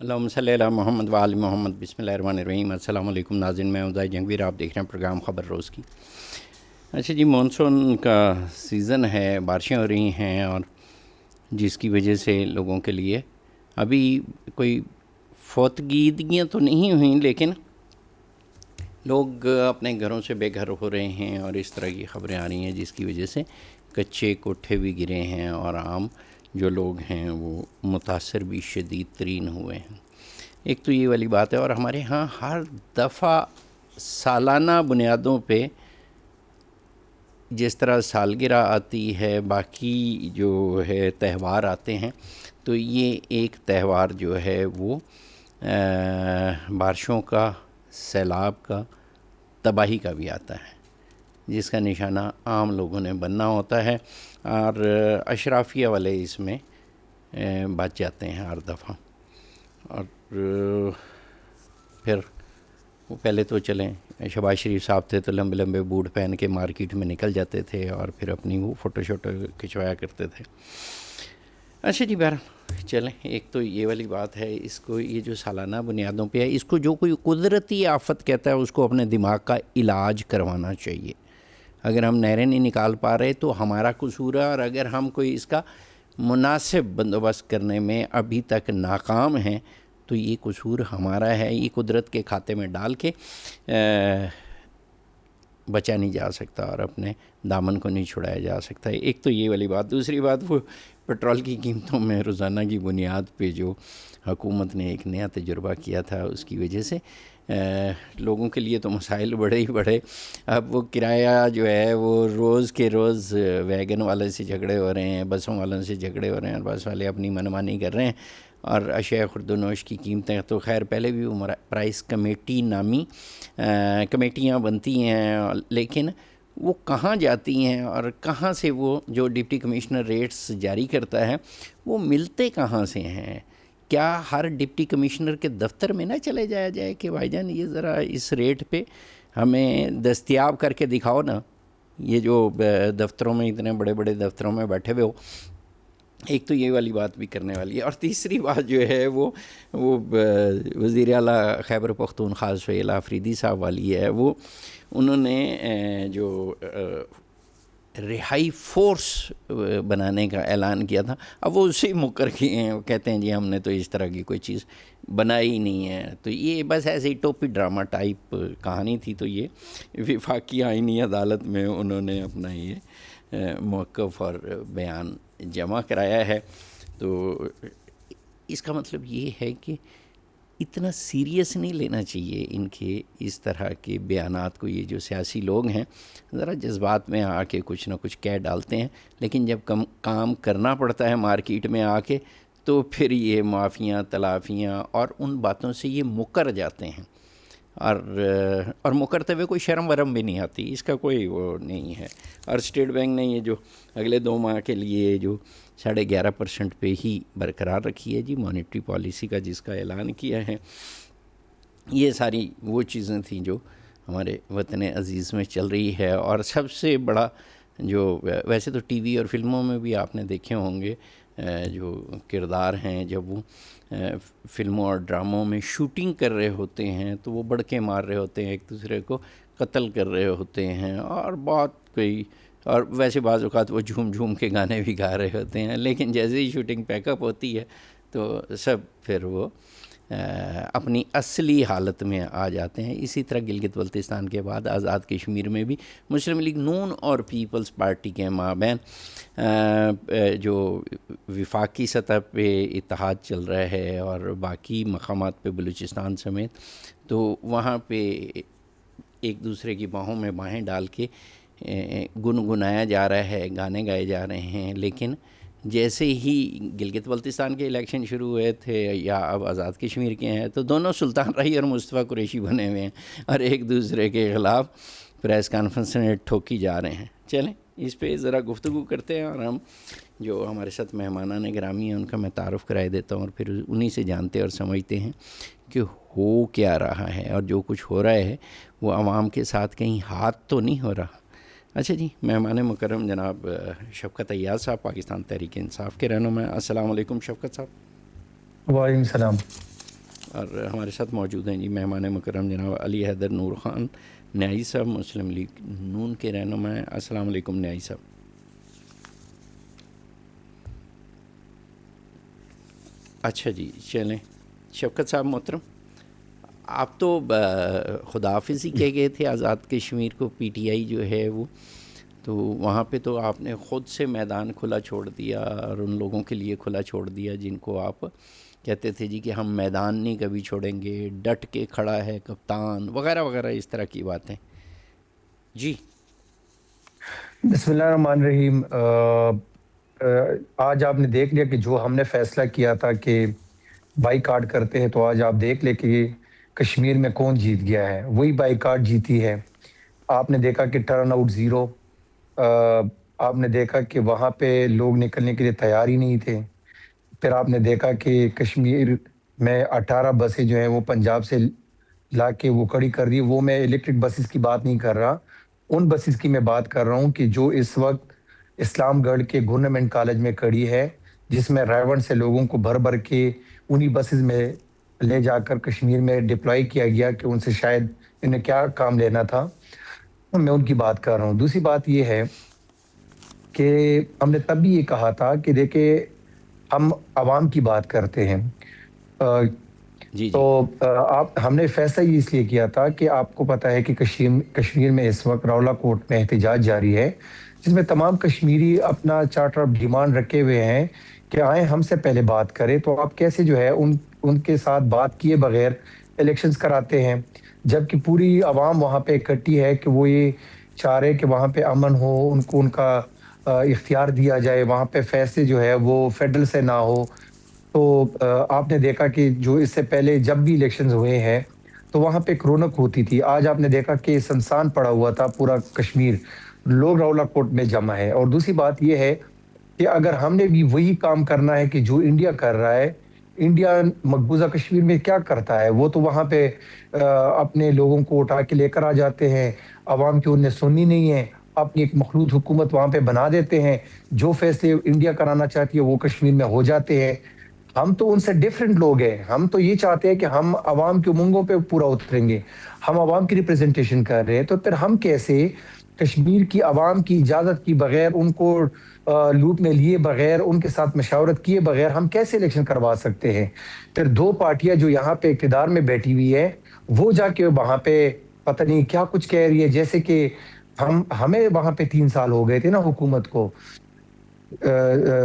اللہم صلی علی محمد وآل محمد بسم اللہ الرحمن الرحیم۔ السلام علیکم ناظرین، میں عزیز جنگویر، آپ دیکھ رہے ہیں پروگرام خبر روز کی۔ اچھا جی، مانسون کا سیزن ہے، بارشیں ہو رہی ہیں اور جس کی وجہ سے لوگوں کے لیے ابھی کوئی فوتگیدگیاں تو نہیں ہوئیں، لیکن لوگ اپنے گھروں سے بے گھر ہو رہے ہیں اور اس طرح کی خبریں آ رہی ہیں جس کی وجہ سے کچے کوٹھے بھی گرے ہیں اور عام جو لوگ ہیں وہ متاثر بھی شدید ترین ہوئے ہیں۔ ایک تو یہ والی بات ہے، اور ہمارے ہاں ہر دفعہ سالانہ بنیادوں پہ جس طرح سالگرہ آتی ہے، باقی جو ہے تہوار آتے ہیں، تو یہ ایک تہوار جو ہے وہ بارشوں کا، سیلاب کا، تباہی کا بھی آتا ہے، جس کا نشانہ عام لوگوں نے بننا ہوتا ہے، اور اشرافیہ والے اس میں بچ جاتے ہیں ہر دفعہ۔ اور پھر وہ پہلے تو چلیں، شہباز شریف صاحب تھے تو لمبے لمبے بوٹ پہن کے مارکیٹ میں نکل جاتے تھے اور پھر اپنی وہ فوٹو شوٹو کھنچوایا کرتے تھے۔ اچھا جی، بہرحال چلیں، ایک تو یہ والی بات ہے، اس کو یہ جو سالانہ بنیادوں پہ ہے، اس کو جو کوئی قدرتی آفت کہتا ہے اس کو اپنے دماغ کا علاج کروانا چاہیے۔ اگر ہم نہریں نہیں نکال پا رہے تو ہمارا قصور ہے، اور اگر ہم کوئی اس کا مناسب بندوبست کرنے میں ابھی تک ناکام ہیں تو یہ قصور ہمارا ہے، یہ قدرت کے کھاتے میں ڈال کے بچا نہیں جا سکتا اور اپنے دامن کو نہیں چھڑایا جا سکتا۔ ایک تو یہ والی بات۔ دوسری بات، وہ پٹرول کی قیمتوں میں روزانہ کی بنیاد پہ جو حکومت نے ایک نیا تجربہ کیا تھا، اس کی وجہ سے لوگوں کے لیے تو مسائل بڑے ہی بڑے۔ اب وہ کرایہ جو ہے وہ روز کے روز ویگن والے سے جھگڑے ہو رہے ہیں، بسوں والوں سے جھگڑے ہو رہے ہیں، اور بس والے اپنی منمانی کر رہے ہیں، اور اشیاء خورد و نوش کی قیمتیں تو خیر پہلے بھی وہ پرائس کمیٹی نامی کمیٹیاں بنتی ہیں، لیکن وہ کہاں جاتی ہیں اور کہاں سے وہ جو ڈپٹی کمشنر ریٹس جاری کرتا ہے وہ ملتے کہاں سے ہیں؟ کیا ہر ڈپٹی کمشنر کے دفتر میں نہ چلے جایا جائے کہ بھائی جان یہ ذرا اس ریٹ پہ ہمیں دستیاب کر کے دکھاؤ نا؟ یہ جو دفتروں میں، اتنے بڑے بڑے دفتروں میں بیٹھے ہوئے ہو، ایک تو یہ والی بات بھی کرنے والی ہے۔ اور تیسری بات جو ہے وہ وزیر اعلیٰ خیبر پختونخوا سہیل آفریدی صاحب والی ہے۔ وہ انہوں نے جو رہائی فورس بنانے کا اعلان کیا تھا، اب وہ اسی مکر کے ہیں، وہ کہتے ہیں جی ہم نے تو اس طرح کی کوئی چیز بنائی نہیں ہے۔ تو یہ بس ایسے ہی ٹوپی ڈرامہ ٹائپ کہانی تھی۔ تو یہ وفاقی آئینی عدالت میں انہوں نے اپنا یہ موقف اور بیان جمع کرایا ہے۔ تو اس کا مطلب یہ ہے کہ اتنا سیریس نہیں لینا چاہیے ان کے اس طرح کے بیانات کو۔ یہ جو سیاسی لوگ ہیں ذرا جذبات میں آ کے کچھ نہ کچھ کہہ ڈالتے ہیں، لیکن جب کام کرنا پڑتا ہے مارکیٹ میں آ کے تو پھر یہ معافیاں، تلافیاں اور ان باتوں سے یہ مکر جاتے ہیں، اور مکرتے ہوئے کوئی شرم ورم بھی نہیں آتی، اس کا کوئی وہ نہیں ہے۔ اور اسٹیٹ بینک نے یہ جو اگلے 2 ماہ کے لیے جو 11.5% پہ ہی برقرار رکھی ہے جی مانیٹری پالیسی کا، جس کا اعلان کیا ہے، یہ ساری وہ چیزیں تھیں جو ہمارے وطن عزیز میں چل رہی ہے۔ اور سب سے بڑا جو ویسے تو ٹی وی اور فلموں میں بھی آپ نے دیکھے ہوں گے جو کردار ہیں، جب وہ فلموں اور ڈراموں میں شوٹنگ کر رہے ہوتے ہیں تو وہ بڑکے مار رہے ہوتے ہیں، ایک دوسرے کو قتل کر رہے ہوتے ہیں، اور بہت کوئی، اور ویسے بعض اوقات وہ جھوم جھوم کے گانے بھی گا رہے ہوتے ہیں، لیکن جیسے ہی شوٹنگ پیک اپ ہوتی ہے تو سب پھر وہ اپنی اصلی حالت میں آ جاتے ہیں۔ اسی طرح گلگت بلتستان کے بعد آزاد کشمیر میں بھی مسلم لیگ نون اور پیپلز پارٹی کے مابین جو وفاقی سطح پہ اتحاد چل رہا ہے اور باقی مقامات پہ بلوچستان سمیت، تو وہاں پہ ایک دوسرے کی باہوں میں باہیں ڈال کے گنگنایا جا رہا ہے، گانے گائے جا رہے ہیں۔ لیکن جیسے ہی گلگت بلتستان کے الیکشن شروع ہوئے تھے یا اب آزاد کشمیر کے ہیں تو دونوں سلطان راہی اور مصطفیٰ قریشی بنے ہوئے ہیں اور ایک دوسرے کے خلاف پریس کانفرنس میں ٹھوکی جا رہے ہیں۔ چلیں اس پہ ذرا گفتگو کرتے ہیں، اور ہم جو ہمارے ساتھ مہمانان گرامی ہیں ان کا میں تعارف کرائے دیتا ہوں، اور پھر انہی سے جانتے اور سمجھتے ہیں کہ ہو کیا رہا ہے، اور جو کچھ ہو رہا ہے وہ عوام کے ساتھ کہیں ہاتھ تو نہیں ہو رہا۔ اچھا جی، مہمان مکرم جناب شفقت ایاز صاحب، پاکستان تحریک انصاف کے رہنما۔ السلام علیکم شفقت صاحب۔ وعلیکم السلام۔ اور ہمارے ساتھ موجود ہیں جی مہمان مکرم جناب علی حیدر نور خان نیائی صاحب، مسلم لیگ نون کے رہنما ہیں. السلام علیکم نیائی صاحب. اچھا جی چلیں. شفقت صاحب محترم، آپ تو خدا حافظ ہی کہہ گئے تھے آزاد کشمیر کو، پی ٹی آئی جو ہے وہ، تو وہاں پہ تو آپ نے خود سے میدان کھلا چھوڑ دیا اور ان لوگوں کے لیے کھلا چھوڑ دیا جن کو آپ کہتے تھے جی کہ ہم میدان نہیں کبھی چھوڑیں گے، ڈٹ کے کھڑا ہے کپتان وغیرہ وغیرہ اس طرح کی باتیں. جی بسم اللہ الرحمن الرحیم. آج آپ نے دیکھ لیا کہ جو ہم نے فیصلہ کیا تھا کہ بائی کاٹ کرتے ہیں، تو آج آپ دیکھ لیں کہ کشمیر میں کون جیت گیا ہے. وہی بائی کاٹ جیتی ہے. آپ نے دیکھا کہ ٹرن آؤٹ زیرو. آپ نے دیکھا کہ وہاں پہ لوگ نکلنے کے لیے تیار ہی نہیں تھے. پھر آپ نے دیکھا کہ کشمیر میں 18 بسیں جو ہیں وہ پنجاب سے لا کے وہ کھڑی کر دی. وہ میں الیکٹرک بسز کی بات نہیں کر رہا، ان بسز کی میں بات کر رہا ہوں کہ جو اس وقت اسلام گڑھ کے گورنمنٹ کالج میں کھڑی ہے، جس میں رائیونڈ سے لوگوں کو بھر بھر کے انہی بسز میں لے جا کر کشمیر میں ڈپلائی کیا گیا کہ ان سے شاید انہیں کیا کام لینا تھا. میں ان کی بات کر رہا ہوں. دوسری بات یہ ہے کہ ہم نے تب بھی یہ کہا تھا کہ دیکھیں ہم عوام کی بات کرتے ہیں. جی تو جی ہم نے فیصلہ یہ اس لیے کیا تھا کہ آپ کو پتہ ہے کہ کشمیر میں اس وقت راولا کوٹ میں احتجاج جاری ہے، جس میں تمام کشمیری اپنا چارٹر آف ڈیمانڈ رکھے ہوئے ہیں کہ آئیں ہم سے پہلے بات کریں. تو آپ کیسے جو ہے ان کے ساتھ بات کیے بغیر الیکشنز کراتے ہیں، جبکہ پوری عوام وہاں پہ اکٹھی ہے کہ وہ یہ چاہ رہے کہ وہاں پہ امن ہو، ان کو ان کا اختیار دیا جائے، وہاں پہ فیصلے جو ہے وہ فیڈرل سے نہ ہو. تو آپ نے دیکھا کہ جو اس سے پہلے جب بھی الیکشنز ہوئے ہیں تو وہاں پہ ایک رونق ہوتی تھی. آج آپ نے دیکھا کہ سنسان پڑا ہوا تھا پورا کشمیر، لوگ راولا کوٹ میں جمع ہے. اور دوسری بات یہ ہے کہ اگر ہم نے بھی وہی کام کرنا ہے کہ جو انڈیا کر رہا ہے، انڈیا مقبوضہ کشمیر میں کیا کرتا ہے؟ وہ تو وہاں پہ اپنے لوگوں کو اٹھا کے لے کر آ جاتے ہیں، عوام کی انہیں سننی نہیں ہے، اپنی ایک مخلوط حکومت وہاں پہ بنا دیتے ہیں. جو فیصلے انڈیا کرانا چاہتی ہے وہ کشمیر میں ہو جاتے ہیں. ہم تو ان سے ڈیفرنٹ لوگ ہیں. ہم تو یہ چاہتے ہیں کہ ہم عوام کی امنگوں پہ پورا اتریں گے، ہم عوام کی ریپرزنٹیشن کر رہے ہیں. تو پھر ہم کیسے کشمیر کی عوام کی اجازت کی بغیر، ان کو لوٹ میں لیے بغیر، ان کے ساتھ مشاورت کیے بغیر ہم کیسے الیکشن کروا سکتے ہیں؟ پھر دو پارٹیاں جو یہاں پہ اقتدار میں بیٹھی ہوئی ہے، وہ جا کے وہاں پہ پتہ نہیں کیا کچھ کہہ رہی ہے. جیسے کہ ہمیں وہاں پہ 3 سال ہو گئے تھے نا حکومت کو،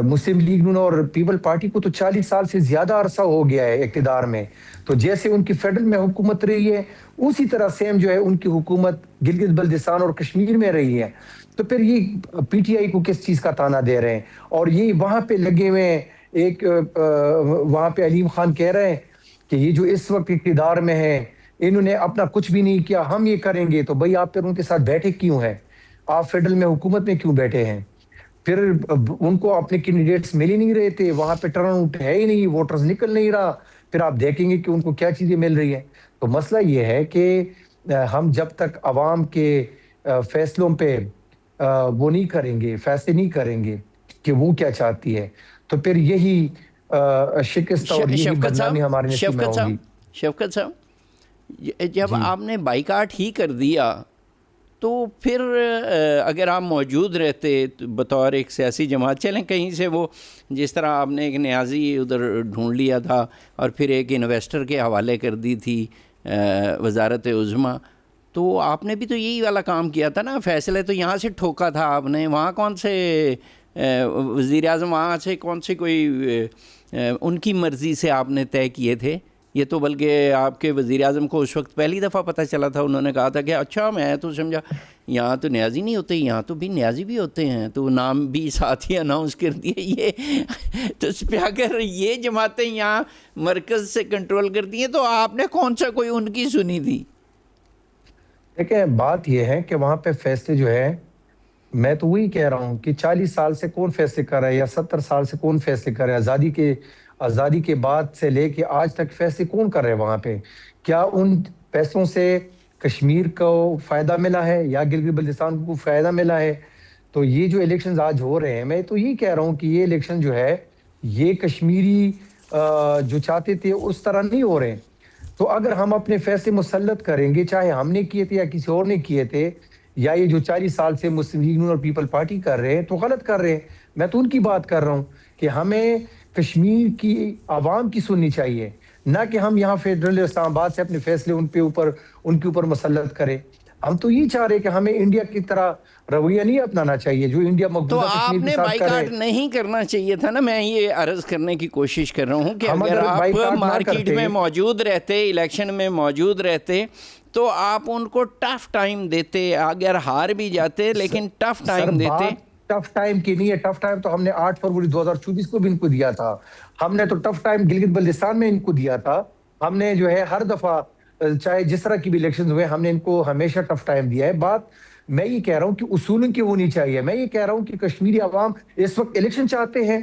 مسلم لیگ نون اور پیپل پارٹی کو تو 40 سال سے زیادہ عرصہ ہو گیا ہے اقتدار میں. تو جیسے ان کی فیڈرل میں حکومت رہی ہے، اسی طرح سیم جو ہے ان کی حکومت گلگت بلتستان اور کشمیر میں رہی ہے. تو پھر یہ پی ٹی آئی کو کس چیز کا تانا دے رہے ہیں؟ اور یہ وہاں پہ لگے ہوئے ہیں. ایک وہاں پہ علیم خان کہہ رہے ہیں کہ یہ جو اس وقت اقتدار میں ہے انہوں نے اپنا کچھ بھی نہیں کیا، ہم یہ کریں گے. تو بھائی آپ پھر ان کے ساتھ بیٹھے کیوں ہیں؟ آپ فیڈرل میں حکومت میں کیوں بیٹھے ہیں؟ پھر ان کو اپنے کینڈیڈیٹس مل ہی نہیں رہے تھے، وہاں پہ ٹرن آؤٹ ہے ہی نہیں، ووٹرز نکل نہیں رہا. پھر آپ دیکھیں گے کہ ان کو کیا چیزیں مل رہی ہیں. تو مسئلہ یہ ہے کہ ہم جب تک عوام کے فیصلوں پہ وہ نہیں کریں گے، فیصلے نہیں کریں گے کہ وہ کیا چاہتی ہے، تو پھر یہی شکست اور یہی شفقت صاحب، بدنامی ہمارے نصیب میں ہوگی. شفقت صاحب جب جی آپ نے بائیکاٹ ہی کر دیا تو پھر اگر آپ موجود رہتے بطور ایک سیاسی جماعت، چلیں کہیں سے وہ جس طرح آپ نے ایک نیازی ادھر ڈھونڈ لیا تھا اور پھر ایک انویسٹر کے حوالے کر دی تھی وزارت عظمیٰ، تو آپ نے بھی تو یہی والا کام کیا تھا نا. فیصلے تو یہاں سے ٹھوکا تھا آپ نے، وہاں کون سے وزیر اعظم وہاں سے کون سے کوئی ان کی مرضی سے آپ نے طے کیے تھے؟ یہ تو بلکہ آپ کے وزیر اعظم کو اس وقت پہلی دفعہ پتہ چلا تھا، انہوں نے کہا تھا کہ اچھا میں تو سمجھا یہاں تو نیازی نہیں ہوتے، یہاں تو بھی نیازی بھی ہوتے ہیں، تو نام بھی ساتھ ہی اناؤنس کر دیے. یہ تو اگر یہ جماعتیں یہاں مرکز سے کنٹرول کرتی ہیں تو آپ نے کون سا کوئی ان کی سنی تھی؟ دیکھیں بات یہ ہے کہ وہاں پہ فیصلے جو ہے، میں تو وہی کہہ رہا ہوں کہ 40 سال سے کون فیصلے کر رہا ہے یا 70 سال سے کون فیصلے کر رہا ہے؟ آزادی کے بعد سے لے کے آج تک فیصلے کون کر رہے ہیں وہاں پہ؟ کیا ان فیصلوں سے کشمیر کو فائدہ ملا ہے یا گلگت بلتستان کو فائدہ ملا ہے؟ تو یہ جو الیکشنز آج ہو رہے ہیں، میں تو یہ کہہ رہا ہوں کہ یہ الیکشن جو ہے یہ کشمیری جو چاہتے تھے اس طرح نہیں ہو رہے ہیں. تو اگر ہم اپنے فیصلے مسلط کریں گے، چاہے ہم نے کیے تھے یا کسی اور نے کیے تھے، یا یہ جو 40 سال سے مسلم لیگ نون اور پیپل پارٹی کر رہے ہیں، تو غلط کر رہے ہیں. میں تو ان کی بات کر رہا ہوں کہ ہمیں کشمیر کی عوام کی سننی چاہیے، نہ کہ ہم یہاں فیڈرل اسلام آباد سے اپنے فیصلے ان کے اوپر مسلط کریں. ہم تو یہ چاہ رہے کہ ہمیں انڈیا کی طرح رویہ نہیں اپنانا چاہیے جو انڈیا تو مقبوضہ آپ کشمیر کے نے ساتھ کر رہے بائیکاٹ ہیں. نہیں کرنا چاہیے تھا نا. میں یہ عرض کرنے کی کوشش کر رہا ہوں کہ ہم اگر آپ بائیکاٹ نہ مارکیٹ کرتے، میں موجود رہتے، الیکشن میں موجود رہتے، تو آپ ان کو ٹف ٹائم دیتے. اگر ہار بھی جاتے لیکن ٹف سر ٹائم دیتے. بات ٹف ٹائم کی نہیں ہے. ٹف ٹائم تو ہم نے 8 فروری 2024 کو بھی ان کو دیا تھا. ہم نے تو ٹف ٹائم گلگت بلتستان میں ان کو دیا تھا. ہم نے جو ہے ہر دفعہ چاہے جس طرح کی بھی الیکشن ہوئے، ہم نے ان کو ہمیشہ ٹف ٹائم دیا ہے. بات میں یہ کہہ رہا ہوں کہ اصولوں کی ہونی چاہیے. میں یہ کہہ رہا ہوں کہ کشمیری عوام اس وقت الیکشن چاہتے ہیں،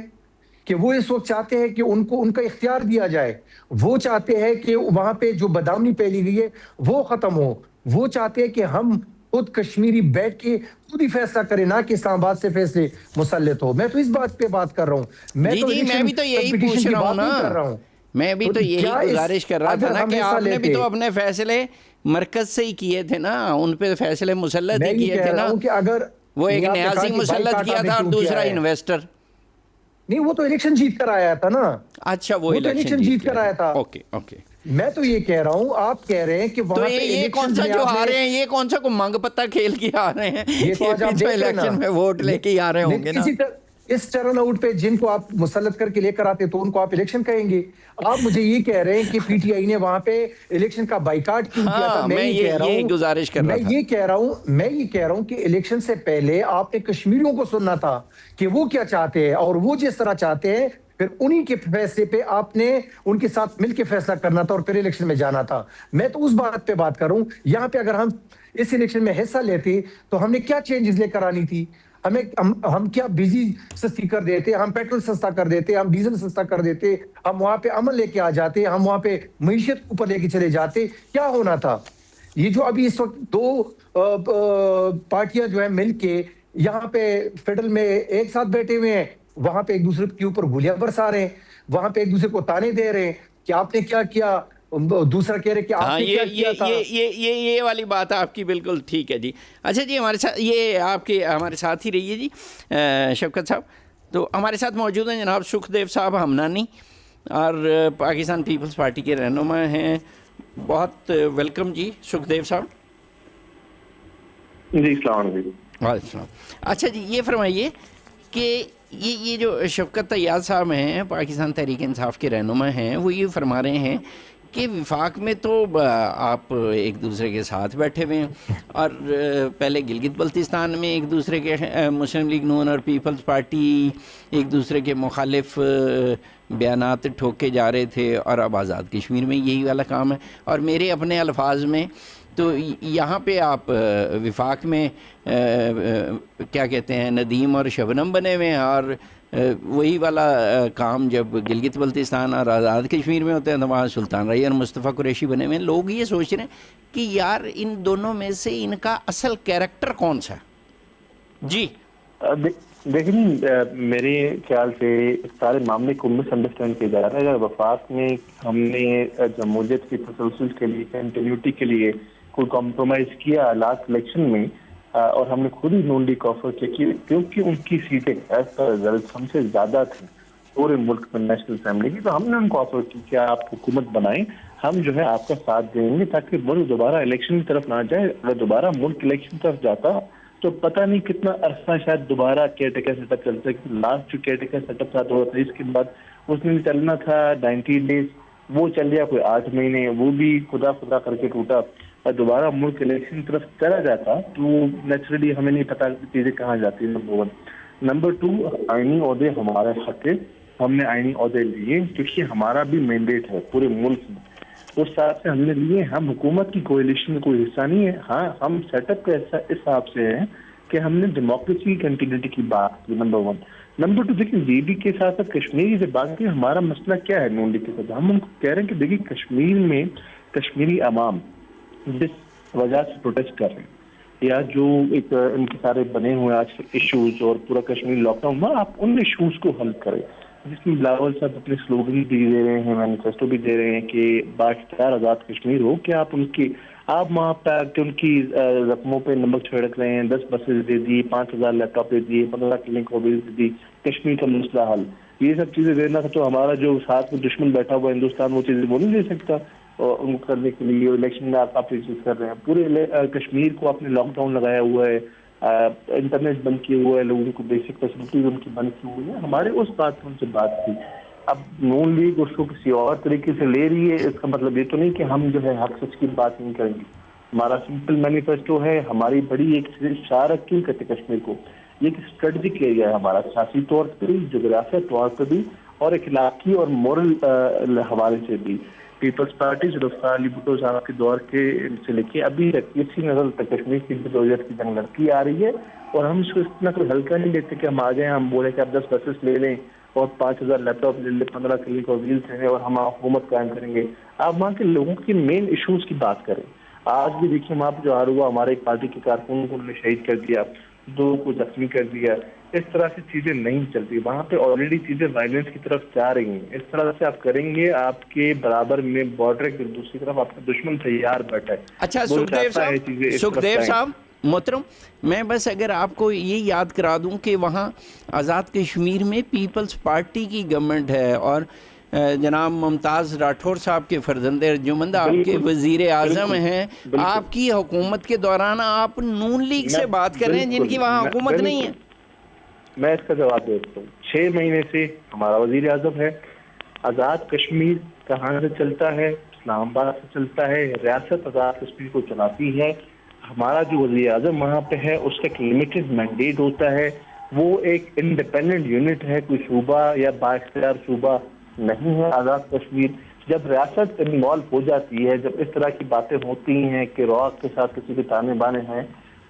کہ وہ اس وقت چاہتے ہیں کہ ان کو ان کا اختیار دیا جائے. وہ چاہتے ہیں کہ وہاں پہ جو بدامنی پھیلی گئی ہے وہ ختم ہو. وہ چاہتے ہیں کہ ہم خود کشمیری بیٹھ کے خود ہی فیصلہ کریں، نہ کہ اسلام آباد سے فیصلے مسلط ہو. میں تو اس بات پہ بات کر رہا ہوں. میں جی تو جی، میں الیکشن بھی تو یہی کمپٹیشن پوچھ کی رہا ہوں بات نا. نہیں کر رہا ہوں. میں بھی تو یہی کیا گزارش کر رہا تھا اگر نا ہم کہ حصہ آپ نے بھی لیتے، تو اپنے فیصلے مرکز سے ہی کیے تھے نا. ان پہ فیصلے مسلط میں ہی یہ کیے کہہ تھے رہا نا. ہوں کہ اگر وہ ایک نہیں، آپ نے کہا نیازی کہ مسلط بائیکاٹ کیا آپ نے تھا اور کیوں کیا دوسرا ہے. انویسٹر. نہیں، وہ تو الیکشن جیت کر آیا تھا نا. اچھا، وہ وہ تو الیکشن الیکشن جیت جیت گیا کر تھا. آیا تھا. Okay okay. میں تو یہ کہہ رہا ہوں، آپ کہہ رہے ہیں کہ تو وہاں پہ یہ کون الیکشنز سا میں جو آپ نے، ہارے ہیں، یہ کون سا کو منگ پتہ کھیل کے آ رہے ہیں؟ یہ تو آج بھی آپ تو دیکھ رہے ہیں نا. الیکشن میں ووٹ لے کے ہی آ رہے ہوں گے نا. اس ٹرن آؤٹ پہ جن کو آپ مسلط کر کے لے کر آتے تو ان کو آپ الیکشن کہیں گے. آپ مجھے یہ کہہ رہے ہیں کہ پی ٹی آئی نے وہاں پہ الیکشن کا بائیکاٹ کیوں کیا تھا. ہاں، میں میں یہ کہہ رہا یہ ہوں، گزارش کر رہا میں تھا. یہ کہہ رہا ہوں کہ الیکشن سے پہلے آپ نے کشمیریوں کو سننا تھا کہ وہ کیا چاہتے ہیں، اور وہ جس طرح چاہتے ہیں پھر انہی کے فیصلے پہ آپ نے ان کے ساتھ مل کے فیصلہ کرنا تھا اور پھر الیکشن میں جانا تھا. میں تو اس بات پہ بات کر رہا ہوں. یہاں پہ اگر ہم اس الیکشن میں حصہ لیتے تو ہم نے کیا چینجز لے کر آنی تھی. ہم کیا بجلی سستی کر دیتے، ہم پیٹرول سستا کر دیتے، ہم ڈیزل سستا کر دیتے، ہم وہاں پہ امن لے کے آ جاتے، ہم وہاں پہ معیشت اوپر لے کے چلے جاتے. کیا ہونا تھا؟ یہ جو ابھی اس وقت دو پارٹیاں جو ہیں مل کے یہاں پہ فیڈرل میں ایک ساتھ بیٹھے ہوئے ہیں، وہاں پہ ایک دوسرے کے اوپر گولیاں برسا رہے ہیں، وہاں پہ ایک دوسرے کو تانے دے رہے ہیں کہ آپ نے کیا کیا، دوسرا کہہ رہے کہ آپ ہاں، نے کیا کیا تھا. یہ والی بات آپ کی بالکل ٹھیک ہے جی. اچھا جی، ہمارے ساتھ یہ آپ کے ہمارے ساتھ ہی رہیے جی شفقت صاحب. تو ہمارے ساتھ موجود ہیں جناب سکھدیو صاحب ہمنانی، اور پاکستان پیپلز پارٹی کے رہنما ہیں. بہت ویلکم جی سکھدیو صاحب. جی، السلام علیکم. وعلیکم السلام. اچھا جی، یہ فرمائیے کہ یہ جو شفقت طیار صاحب ہیں، پاکستان تحریک انصاف کے رہنما ہیں، وہ یہ فرما رہے ہیں کہ وفاق میں تو آپ ایک دوسرے کے ساتھ بیٹھے ہوئے ہیں، اور پہلے گلگت بلتستان میں ایک دوسرے کے مسلم لیگ نون اور پیپلز پارٹی ایک دوسرے کے مخالف بیانات ٹھوکے جا رہے تھے، اور اب آزاد کشمیر میں یہی والا کام ہے. اور میرے اپنے الفاظ میں تو یہاں پہ آپ وفاق میں کیا کہتے ہیں، ندیم اور شبنم بنے ہوئے ہیں، اور وہی والا کام جب گلگت بلتستان اور آزاد کشمیر میں ہوتے ہیں تو وہاں سلطان رئی اور مصطفیٰ قریشی بنے ہوئے ہیں. لوگ یہ سوچ رہے ہیں کہ یار ان دونوں میں سے ان کا اصل کیریکٹر کون سا ہے؟ جی دیکھیں، میرے خیال سے سارے معاملے کو مس انڈرسٹینڈ کیا جا رہا ہے. اگر وفاق میں ہم نے جمہوریت کی تسلسل کے لیے، کنٹینیوٹی کے لیے کوئی کمپرومائز کیا لاسٹ الیکشن میں، اور ہم نے خود ہی نون لیگ کو آفر کیا، کیونکہ ان کی سیٹیں ایز پر ریزلٹ ہم سے زیادہ تھیں پورے ملک میں نیشنل اسمبلی کی، تو ہم نے ان کو آفر کی کہ آپ حکومت بنائیں، ہم جو ہے آپ کا ساتھ دیں گے تاکہ وہ دوبارہ الیکشن کی طرف نہ جائے. اگر دوبارہ ملک الیکشن کی طرف جاتا تو پتہ نہیں کتنا عرصہ شاید دوبارہ کیئر ٹیکر سیٹ اپ چلتا ہے. لاسٹ جو کیئر ٹیکر سیٹ اپ تھا 2023 کے بعد، اس میں چلنا تھا 90 ڈیز، وہ چل گیا کوئی 8 مہینے، وہ بھی خدا کر کے ٹوٹا. اور دوبارہ ملک الیکشن کی طرف چلا جاتا تو نیچرلی ہمیں نہیں پتا چیزیں کہاں جاتی ہیں. نمبر 1. نمبر 2، آئینی عہدے ہمارے حق ہے، ہم نے آئینی عہدے لیے کیونکہ ہمارا بھی مینڈیٹ ہے پورے ملک میں، اس حساب سے ہم نے لیے. ہم حکومت کی کوئلیشن کا کوئی حصہ نہیں ہے. ہاں، ہم سیٹ اپ کا حصہ اس حساب سے ہے کہ ہم نے ڈیموکریسی کی کنٹینیوٹی کی بات کی. نمبر 1. نمبر 2، دیکھیں جے بی کے ساتھ کشمیری سے بات کی. ہمارا مسئلہ کیا ہے نون لیگ کے ساتھ؟ ہم ان کو کہہ رہے ہیں کہ دیکھیے، کشمیر میں کشمیری عوام جس وجہ سے پروٹیسٹ کر رہے ہیں، یا جو ایک ان کے سارے بنے ہوئے آج ایشوز اور پورا کشمیر لاک ڈاؤن ہوا، آپ ان ایشوز کو حل کریں. جس میں بلاول صاحب اپنے سلوگن بھی دے رہے ہیں, مینیفیسٹو بھی دے رہے ہیں کہ بااختیار آزاد کشمیر ہو. کہ آپ وہاں پہ ان کی رقموں پہ نمک چھڑک رہے ہیں, 10 بسیں دے دی, 5000 لیپ ٹاپ دے دیے, 15 کلینک موبائل دے دی, کشمیر کا مسئلہ حل, یہ سب چیزیں دینا تھا. تو ہمارا جو ساتھ میں دشمن بیٹھا ہوا ہندوستان وہ چیزیں وہ نہیں دے سکتا ان کو کرنے کے لیے. الیکشن میں آپ یہ چیز کر رہے ہیں. پورے کشمیر کو آپ نے لاک ڈاؤن لگایا ہوا ہے, انٹرنیٹ بند کیے ہوا ہے, لوگوں کو بیسک فیسلٹیز ان کی بند کی ہوئی ہیں. ہمارے اس بات پر ان سے بات تھی. اب نون لیگ اس کو کسی اور طریقے سے لے رہی ہے, اس کا مطلب یہ تو نہیں کہ ہم جو ہے حق سچ کی بات نہیں کریں گے. ہمارا سمپل مینیفیسٹو ہے, ہماری بڑی ایک اشارہ کیوں کرتے کشمیر کو, یہ ایک اسٹریٹجک ایریا ہے ہمارا, سیاسی طور پہ بھی, جغرافیہ طور پہ بھی, اور اخلاقی اور مورل حوالے سے بھی. پیپلز پارٹی ذوالفقار علی بھٹو صاحب کے دور کے سے لے کے ابھی تک اسی نسل تک کشمیر کی جدوجہد کی جنگ لڑتی آ رہی ہے, اور ہم اس کو اتنا کوئی ہلکا نہیں لیتے کہ ہم آ جائیں, ہم بولیں کہ آپ 10 بسز لے لیں اور 5000 لیپ ٹاپ لے لیں, 15 کلینک اور ویلز ہیں اور ہم حکومت قائم کریں گے. آپ وہاں کے لوگوں کی مین ایشوز کی بات کریں. آج بھی دیکھیے وہاں پہ جو ہار ہوا, ہمارے ایک پارٹی کے کارکنوں کو انہوں نے شہید کر دیا, 2 کو زخمی کر دیا. اس طرح سے چیزیں نہیں چلتی. وہاں پہ آلریڈی چیزیں وائلنس کی طرف جا رہی ہیں. اس طرح سے آپ کریں گے, آپ کے برابر میں بارڈر کے دوسری طرف آپ کا دشمن تیار بیٹھا ہے. اچھا سکھدیو صاحب محترم, میں بس اگر آپ کو یہ یاد کرا دوں کہ وہاں آزاد کشمیر میں پیپلز پارٹی کی گورنمنٹ ہے, اور جناب ممتاز راٹھور صاحب کے فرزند ارجمند آپ کے وزیر اعظم ہیں. آپ کی حکومت کے دوران آپ نون لیگ سے بات کر رہے ہیں جن کی وہاں حکومت نہیں ہے. میں اس کا جواب دیتا ہوں. 6 مہینے سے ہمارا وزیر اعظم ہے. آزاد کشمیر کہاں سے چلتا ہے؟ اسلام آباد سے چلتا ہے. ریاست آزاد کشمیر کو چلاتی ہے. ہمارا جو وزیر اعظم وہاں پہ ہے اس کا ایک لمیٹڈ مینڈیٹ ہوتا ہے. وہ ایک انڈیپینڈنٹ یونٹ ہے, کوئی صوبہ یا بااختیار صوبہ نہیں ہے آزاد کشمیر. جب ریاست انوالو ہو جاتی ہے, جب اس طرح کی باتیں ہوتی ہیں کہ روک کے ساتھ کسی کے تانے بانے ہیں,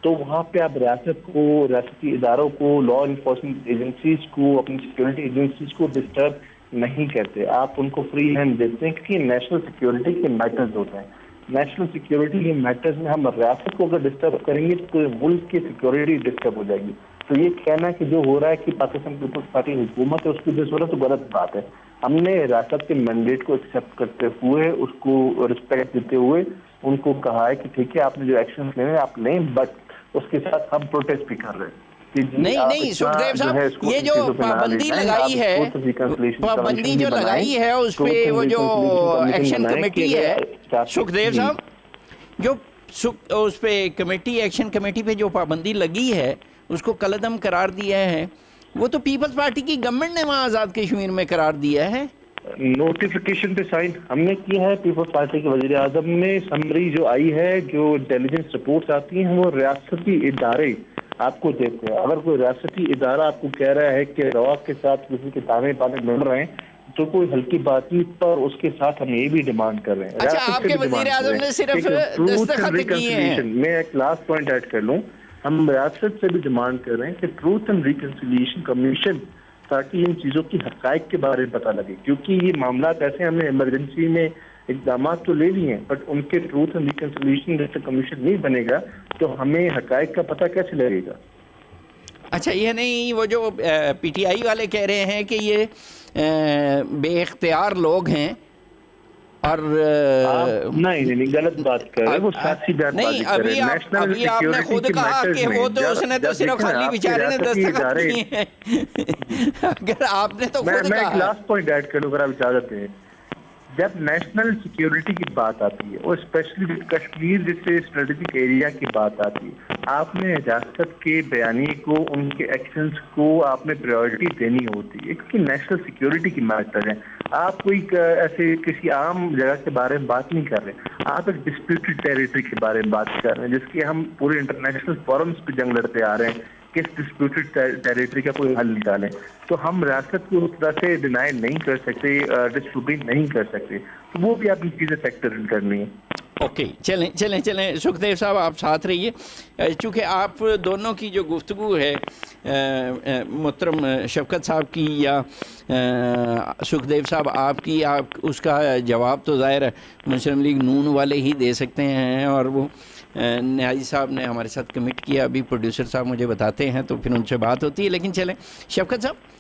تو وہاں پہ آپ ریاست کو, ریاستی اداروں کو, لا انفورسمنٹ ایجنسیز کو, اپنی سیکورٹی ایجنسیز کو ڈسٹرب نہیں کرتے. آپ ان کو فری ہینڈ دیتے ہیں کیونکہ نیشنل سیکورٹی کے میٹرز ہوتے ہیں. نیشنل سیکورٹی کے میٹرز میں ہم ریاست کو اگر ڈسٹرب کریں گے تو ملک کی سیکورٹی ڈسٹرب ہو جائے گی. تو یہ کہنا کہ جو ہو رہا ہے کہ پاکستان پیپلز پارٹی حکومت ہے اس کی وجہ سے ہو رہا ہے, تو غلط بات ہے. ہم نے ریاست کے مینڈیٹ کو ایکسیپٹ کرتے ہوئے, اس کو رسپیکٹ دیتے ہوئے ان کو کہا ہے کہ ٹھیک ہے آپ نے جو ایکشن لینے آپ لیں, بٹ اس کے ساتھ ہم پروٹیسٹ بھی کر رہے ہیں. نہیں سکھدیو صاحب, یہ جو پابندی لگائی ہے, پابندی جو لگائی ہے اس پہ وہ جو ایکشن کمیٹی ہے, سکھدیو صاحب جو اس پہ کمیٹی, ایکشن کمیٹی پہ جو پابندی لگی ہے اس کو کالعدم قرار دیا ہے, وہ تو پیپلز پارٹی کی گورنمنٹ نے وہاں آزاد کشمیر میں قرار دیا ہے. نوٹیفیکیشن پہ سائن ہم نے کیا ہے. پیپلز پارٹی کے وزیر اعظم نے سمری جو آئی ہے, جو انٹیلیجنس رپورٹس آتی ہیں وہ ریاستی ادارے آپ کو دیتے ہیں. اگر کوئی ریاستی ادارہ آپ کو کہہ رہا ہے کہ رواق کے ساتھ کسی کے تانے بانے مل رہے ہیں تو کوئی ہلکی بات نہیں, پر اس کے ساتھ ہم یہ بھی ڈیمانڈ کر رہے ہیں. اچھا, آپ کے وزیر اعظم نے صرف دستخط کیے ہیں. میں ایک لاسٹ پوائنٹ ایڈ کر لوں, ہم ریاست سے بھی ڈیمانڈ کر رہے ہیں کہ ٹروتھ اینڈ ریکنسیلیشن کمیشن, تاکہ ان چیزوں کی حقائق کے بارے میں پتہ لگے. کیونکہ یہ معاملات ایسے ہم نے ایمرجنسی میں اقدامات تو لے لیے ہیں, بٹ ان کے ٹروتھ اینڈ ریکنسیلیشن جیسے کمیشن نہیں بنے گا تو ہمیں حقائق کا پتہ کیسے لگے گا. اچھا, یہ نہیں وہ جو پی ٹی آئی والے کہہ رہے ہیں کہ یہ بے اختیار لوگ ہیں, اور نہیں غلط بات کر رہے ہیں, وہ سیاسی بات نہیں. ابھی آپ نے خود کہا کہ وہ تو اس نے تو صرف خالی بیچارے نے دستخط کیے ہیں. اگر آپ نے تو خود کہا. میں ایک لاسٹ پوائنٹ ایڈ کروں اگر آپ اجازت دیں. جب نیشنل سیکیورٹی کی بات آتی ہے اور اسپیشلی کشمیر جیسے اسٹریٹجک ایریا کی بات آتی ہے, آپ نے ریاست کے بیانیے کو, ان کے ایکشنز کو آپ نے پریورٹی دینی ہوتی ہے کیونکہ نیشنل سیکیورٹی کی میٹر ہے. آپ کوئی ایسے کسی عام جگہ کے بارے میں بات نہیں کر رہے, آپ ایک ڈسپیوٹڈ ٹیریٹری کے بارے میں بات کر رہے ہیں جس کی ہم پورے انٹرنیشنل فورمز پہ جنگ لڑتے آ رہے ہیں کہ اس ڈسپیوٹڈ ٹیریٹری کا کوئی حل نکالیں. تو ہم ریاست کو اس طرح سے ڈینائی نہیں کر سکتے, ڈسٹریبیوٹ نہیں کر سکتے, تو وہ بھی آپ کی چیزیں فیکٹر ان کرنی ہے. اوکے, چلیں سکھدیو صاحب آپ ساتھ رہیے. چونکہ آپ دونوں کی جو گفتگو ہے, محترم شفقت صاحب کی یا سکھدیو صاحب آپ کی, آپ اس کا جواب تو ظاہر ہے مسلم لیگ نون والے ہی دے سکتے ہیں, اور وہ نیازی صاحب نے ہمارے ساتھ کمٹ کیا, ابھی پروڈیوسر صاحب مجھے بتاتے ہیں تو پھر ان سے بات ہوتی ہے. لیکن چلیں شفقت صاحب.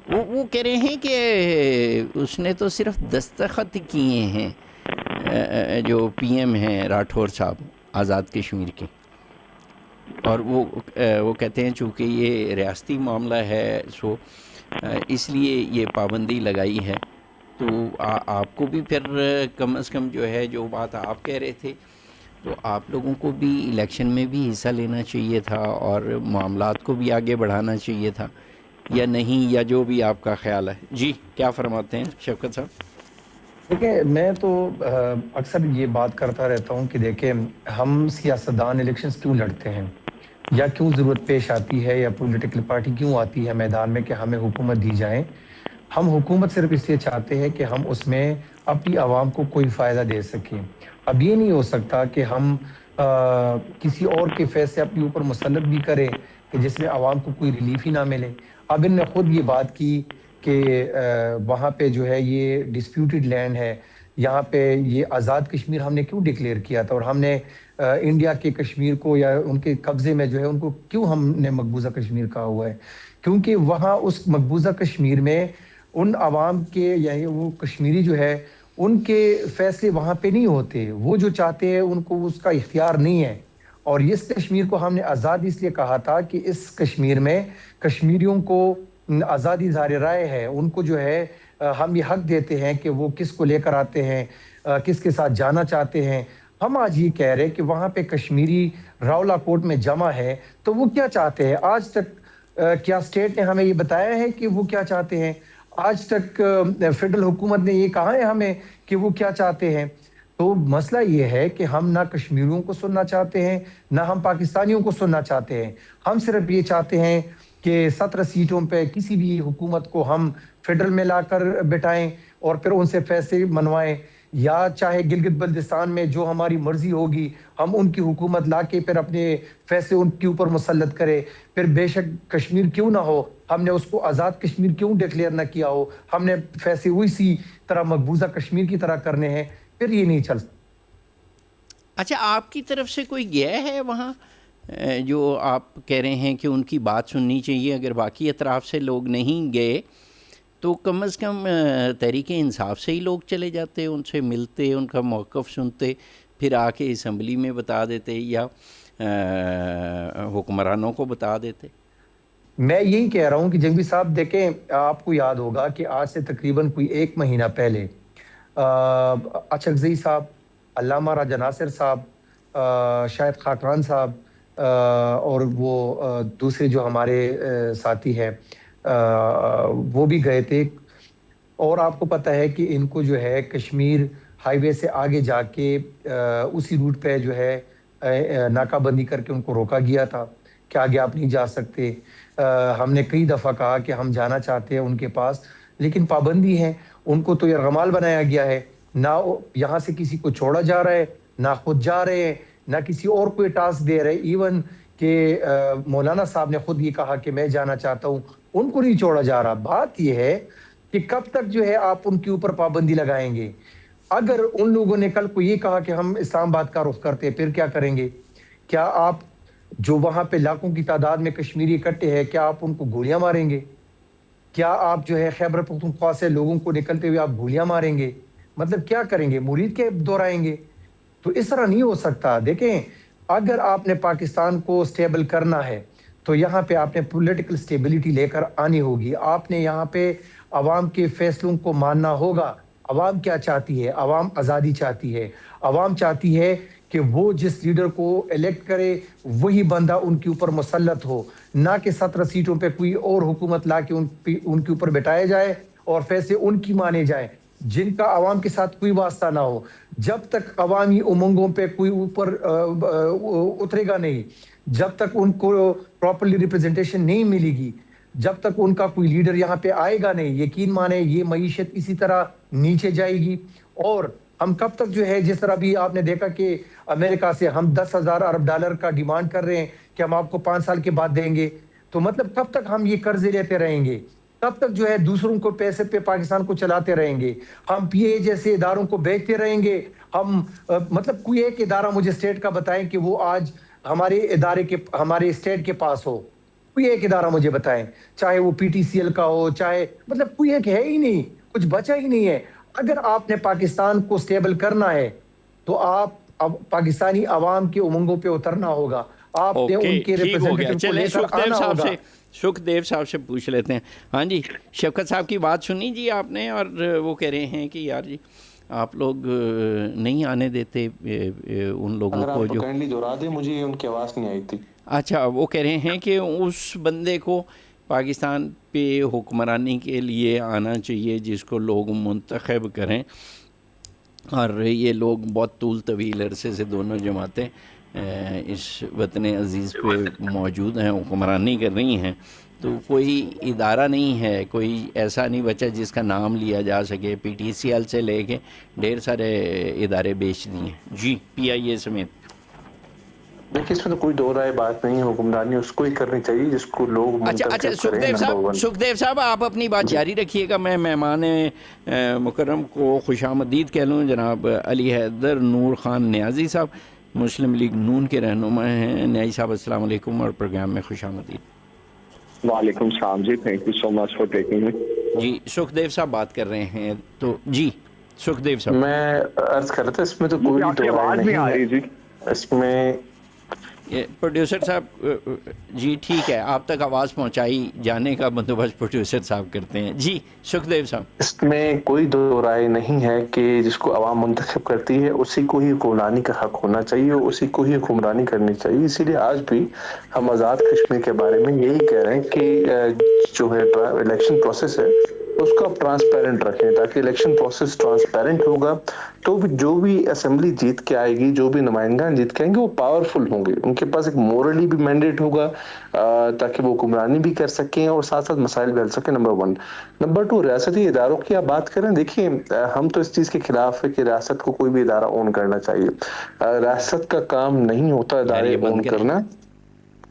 وہ کہہ رہے ہیں کہ اس نے تو صرف دستخط کیے ہیں جو پی ایم ہیں راٹھور صاحب آزاد کشمیر کے، اور وہ کہتے ہیں چونکہ یہ ریاستی معاملہ ہے سو اس لیے یہ پابندی لگائی ہے. تو آپ کو بھی پھر کم از کم جو ہے جو بات آپ کہہ رہے تھے تو آپ لوگوں کو بھی الیکشن میں بھی حصہ لینا چاہیے تھا اور معاملات کو بھی آگے بڑھانا چاہیے تھا، یا نہیں، یا جو بھی آپ کا خیال ہے. جی کیا فرماتے ہیں شفقت صاحب؟ دیکھیں میں تو اکثر یہ بات کرتا رہتا ہوں کہ دیکھیں ہم سیاستدان الیکشنز کیوں لڑتے ہیں یا کیوں ضرورت پیش آتی ہے یا پولیٹیکل پارٹی کیوں آتی ہے میدان میں کہ ہمیں حکومت دی جائے. ہم حکومت صرف اس لیے چاہتے ہیں کہ ہم اس میں اپنی عوام کو کوئی فائدہ دے سکیں. اب یہ نہیں ہو سکتا کہ ہم کسی اور کے فیصلے اپنے اوپر مسلط بھی کریں کہ جس میں عوام کو کوئی ریلیف ہی نہ ملے. اب ان نے خود یہ بات کی کہ وہاں پہ جو ہے یہ ڈسپیوٹڈ لینڈ ہے، یہاں پہ یہ آزاد کشمیر ہم نے کیوں ڈکلیئر کیا تھا، اور ہم نے انڈیا کے کشمیر کو یا ان کے قبضے میں جو ہے ان کو کیوں ہم نے مقبوضہ کشمیر کہا ہوا ہے؟ کیونکہ وہاں اس مقبوضہ کشمیر میں ان عوام کے یعنی وہ کشمیری جو ہے ان کے فیصلے وہاں پہ نہیں ہوتے، وہ جو چاہتے ہیں ان کو اس کا اختیار نہیں ہے. اور اس کشمیر کو ہم نے آزاد اس لیے کہا تھا کہ اس کشمیر میں کشمیریوں کو آزادی اظہار رائے ہے، ان کو جو ہے ہم یہ حق دیتے ہیں کہ وہ کس کو لے کر آتے ہیں، کس کے ساتھ جانا چاہتے ہیں. ہم آج یہ کہہ رہے کہ وہاں پہ کشمیری راولا کوٹ میں جمع ہے تو وہ کیا چاہتے ہیں؟ آج تک کیا اسٹیٹ نے ہمیں یہ بتایا ہے کہ وہ کیا چاہتے ہیں؟ آج تک فیڈرل حکومت نے یہ کہا ہے ہمیں کہ وہ کیا چاہتے ہیں؟ تو مسئلہ یہ ہے کہ ہم نہ کشمیریوں کو سننا چاہتے ہیں نہ ہم پاکستانیوں کو سننا چاہتے ہیں. ہم صرف یہ چاہتے ہیں کہ 17 سیٹوں پہ کسی بھی حکومت کو ہم فیڈرل میں لا کر بٹھائیں اور پھر ان سے فیصلے منوائیں، یا چاہے گلگت بلتستان میں جو ہماری مرضی ہوگی ہم ان کی حکومت لا کے پھر اپنے فیصلے ان کے اوپر مسلط کرے. پھر بے شک کشمیر کیوں نہ ہو، ہم نے اس کو آزاد کشمیر کیوں ڈکلیئر نہ کیا ہو، ہم نے فیصلے اسی طرح مقبوضہ کشمیر کی طرح کرنے ہیں، پھر یہ نہیں چل. اچھا آپ کی طرف سے کوئی گیا ہے وہاں جو آپ کہہ رہے ہیں کہ ان کی بات سننی چاہیے؟ اگر باقی اطراف سے لوگ نہیں گئے تو کم از کم تحریک انصاف سے ہی لوگ چلے جاتے، ان سے ملتے، ان کا موقف سنتے، پھر آ کے اسمبلی میں بتا دیتے یا حکمرانوں کو بتا دیتے. میں یہی کہہ رہا ہوں کہ جنگی صاحب دیکھیں آپ کو یاد ہوگا کہ آج سے تقریباً کوئی 1 مہینہ پہلے اچکزئی صاحب، علامہ راجہ ناصر صاحب، شاہد خاقان صاحب اور وہ دوسرے جو ہمارے ساتھی ہیں وہ بھی گئے تھے. اور آپ کو پتہ ہے کہ ان کو جو ہے کشمیر ہائی وے سے آگے جا کے اسی روٹ پہ جو ہے ناکہ بندی کر کے ان کو روکا گیا تھا کہ آگے آپ نہیں جا سکتے. ہم نے کئی دفعہ کہا کہ ہم جانا چاہتے ہیں ان کے پاس، لیکن پابندی ہے. ان کو تو یرغمال بنایا گیا ہے، نہ یہاں سے کسی کو چھوڑا جا رہا ہے، نہ خود جا رہے ہیں، نہ کسی اور کو ٹاسک دے رہے. ایون کہ مولانا صاحب نے خود یہ کہا کہ میں جانا چاہتا ہوں، ان کو نہیں چھوڑا جا رہا. بات یہ ہے کہ کب تک جو ہے آپ ان کے اوپر پابندی لگائیں گے؟ اگر ان لوگوں نے کل کو یہ کہا کہ ہم اسلام آباد کا رخ کرتے ہیں، پھر کیا کریں گے؟ کیا آپ جو وہاں پہ لاکھوں کی تعداد میں کشمیری اکٹھے ہیں کیا آپ ان کو گولیاں ماریں گے؟ کیا آپ جو ہے خیبر پختونخوا سے لوگوں کو نکلتے ہوئے آپ گولیاں ماریں گے؟ مطلب کیا کریں گے؟ مرید کے دورائیں گے؟ تو اس طرح نہیں ہو سکتا. دیکھیں اگر آپ نے پاکستان کو سٹیبل کرنا ہے تو یہاں پہ آپ نے پولیٹیکل سٹیبلیٹی لے کر آنی ہوگی. آپ نے یہاں پہ عوام کے فیصلوں کو ماننا ہوگا. عوام کیا چاہتی ہے؟ عوام آزادی چاہتی ہے. عوام چاہتی ہے کہ وہ جس لیڈر کو الیکٹ کرے وہی بندہ ان کے اوپر مسلط ہو، نہ کہ 17 سیٹوں پہ کوئی اور حکومت لا کے ان کے اوپر بٹھایا جائے اور فیصلے ان کی مانے جائیں جن کا عوام کے ساتھ کوئی واسطہ نہ ہو. جب تک عوامی امنگوں پہ کوئی اوپر اترے گا نہیں، جب تک ان کو پراپرلی ریپرزنٹیشن نہیں ملے گی، جب تک ان کا کوئی لیڈر یہاں پہ آئے گا نہیں، یقین مانے یہ معیشت اسی طرح نیچے جائے گی. اور ہم کب تک جو ہے جس طرح بھی آپ نے دیکھا کہ امریکہ سے ہم 10,000 ارب ڈالر کا ڈیمانڈ کر رہے ہیں کہ ہم آپ کو 5 سال کے بعد دیں گے. تو مطلب کب تک ہم یہ قرضے لیتے رہیں گے؟ کب تک جو ہے دوسروں کو پیسے پہ پاکستان کو چلاتے رہیں گے؟ ہم پی اے جیسے اداروں کو بیچتے رہیں گے. ہم مطلب کوئی ایک ادارہ مجھے اسٹیٹ کا بتائیں کہ وہ آج ہمارے ادارے کے ہمارے اسٹیٹ کے پاس ہو. کوئی ایک ادارہ مجھے بتائیں, چاہے وہ پی ٹی سی ایل کا ہو, چاہے مطلب کوئی ایک ہے ہی نہیں, کچھ بچا ہی نہیں ہے. اگر آپ نے پاکستان کو سٹیبل کرنا ہے تو آپ اب پاکستانی عوام کے امنگوں پہ اترنا ہوگا, آپ نے اوکے ان کے ٹھیک ہو گیا. ریپرزینٹیٹیو کو چلیں لے کر سکھدیو آنا صاحب ہوگا. سے, سکھدیو صاحب سے پوچھ لیتے ہیں. ہاں جی, شفقت صاحب کی بات سنی جی آپ نے, اور وہ کہہ رہے ہیں کہ یار جی آپ لوگ نہیں آنے دیتے ان لوگوں اگر کو آپ جو, کائنڈلی دہرا دیں, مجھے ان کی آواز نہیں آئی تھی. اچھا وہ کہہ رہے ہیں کہ اس بندے کو پاکستان پہ حکمرانی کے لیے آنا چاہیے جس کو لوگ منتخب کریں, اور یہ لوگ بہت طول طویل عرصے سے دونوں جماعتیں اس وطن عزیز پہ موجود ہیں, حکمرانی کر رہی ہیں, تو کوئی ادارہ نہیں ہے, کوئی ایسا نہیں بچا جس کا نام لیا جا سکے. پی ٹی سی ایل سے لے کے ڈھیر سارے ادارے بیچ دیے جی, پی آئی اے سمیت. دیکھیے اس میں تو کوئی دو رائے بات نہیں ہے, حکمرانی اس کو ہی کرنی چاہیے جس کو لوگ اچھا منتخب کریں. نمبر 1. سکھدیو صاحب آپ اپنی بات جاری رکھیے گا. میں مہمان مکرم کو خوش آمدید کہہ لوں. جناب علی حیدر نور خان نیازی صاحب, مسلم لیگ نون کے رہنما ہیں. نیازی صاحب السلام علیکم اور پروگرام میں خوش آمدید. وعلیکم السلام جی, thank you so much for taking me. جی سکھدیو صاحب بات کر رہے ہیں, تو جی سکھدیو صاحب. میں عرض کر رہا تھا اس میں تو کوئی آپ کی دو رائے آواز نہیں نہیں آ ہے رہی جی. اس میں. پروڈیوسر صاحب جی ٹھیک ہے, آپ تک آواز پہنچائی جانے کا بندوبست پروڈیوسر صاحب کرتے ہیں. جی سکھدیو صاحب. اس میں کوئی دو رائے نہیں ہے کہ جس کو عوام منتخب کرتی ہے اسی کو ہی حکمرانی کا حق ہونا چاہیے, اسی کو ہی حکمرانی کرنی چاہیے. اسی لیے آج بھی ہم آزاد کشمیر کے بارے میں یہی کہہ رہے ہیں کہ جو ہے الیکشن پروسیس ہے اس کو آپ ٹرانسپیرنٹ رکھیں, تاکہ الیکشن پروسیس ٹرانسپیرنٹ ہوگا تو جو بھی اسمبلی جیت کے آئے گی, جو بھی نمائندگان جیت کے آئیں گے, وہ پاورفل ہوں گے. ان کے پاس ایک مورلی بھی مینڈیٹ ہوگا تاکہ وہ حکمرانی بھی کر سکیں اور ساتھ ساتھ مسائل بھی حل سکیں. نمبر 1. نمبر 2, ریاستی اداروں کی آپ بات کریں. دیکھیے ہم تو اس چیز کے خلاف ہے کہ ریاست کو کوئی بھی ادارہ اون کرنا چاہیے. ریاست کا کام نہیں ہوتا یار ادارے یہ بند اون کریں. کرنا,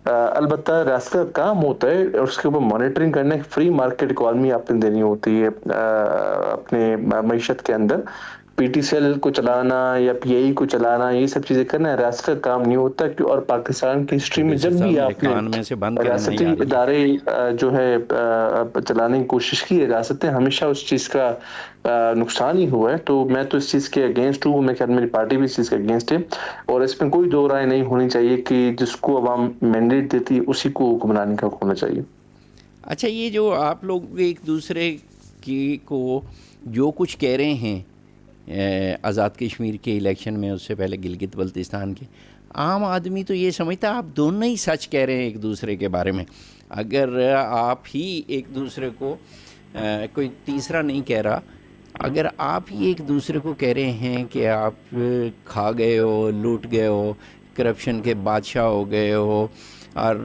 البتہ ریاست کا کام ہوتا ہے اور اس کے اوپر مانیٹرنگ کرنا. فری مارکیٹ اکانومی آپ نے دینی ہوتی ہے اپنے معیشت کے اندر. پی ٹی سی ایل کو چلانا یا پی آئی کو چلانا, یہ سب چیزیں کرنا ریاست کا کام نہیں ہوتا. اور پاکستان کی ہسٹری میں پروڈیوسر جب صاحب بھی میرے آپ نے کان میں سے بند کریں, نہیں ریاستی آ رہی ہے. ادارے جو ہے چلانے کی کوشش کی, ریاستیں ہمیشہ اس چیز کا نقصان ہی ہوا ہے. تو میں تو اس چیز کے اگینسٹ ہوں, میں خیال میری پارٹی بھی اس چیز کے اگینسٹ ہے, اور اس میں کوئی دو رائے نہیں ہونی چاہیے کہ جس کو عوام مینڈیٹ دیتی ہے اسی کو حکمرانی کا ہونا چاہیے. اچھا یہ جو آپ لوگ ایک دوسرے کی کو جو کچھ کہہ رہے ہیں آزاد کشمیر کے الیکشن میں, اس سے پہلے گلگت بلتستان کے, عام آدمی تو یہ سمجھتا ہے آپ دونوں ہی سچ کہہ رہے ہیں ایک دوسرے کے بارے میں. اگر آپ ہی ایک دوسرے کو, کوئی تیسرا نہیں کہہ رہا, اگر آپ ہی ایک دوسرے کو کہہ رہے ہیں کہ آپ کھا گئے ہو, لوٹ گئے ہو, کرپشن کے بادشاہ ہو گئے ہو اور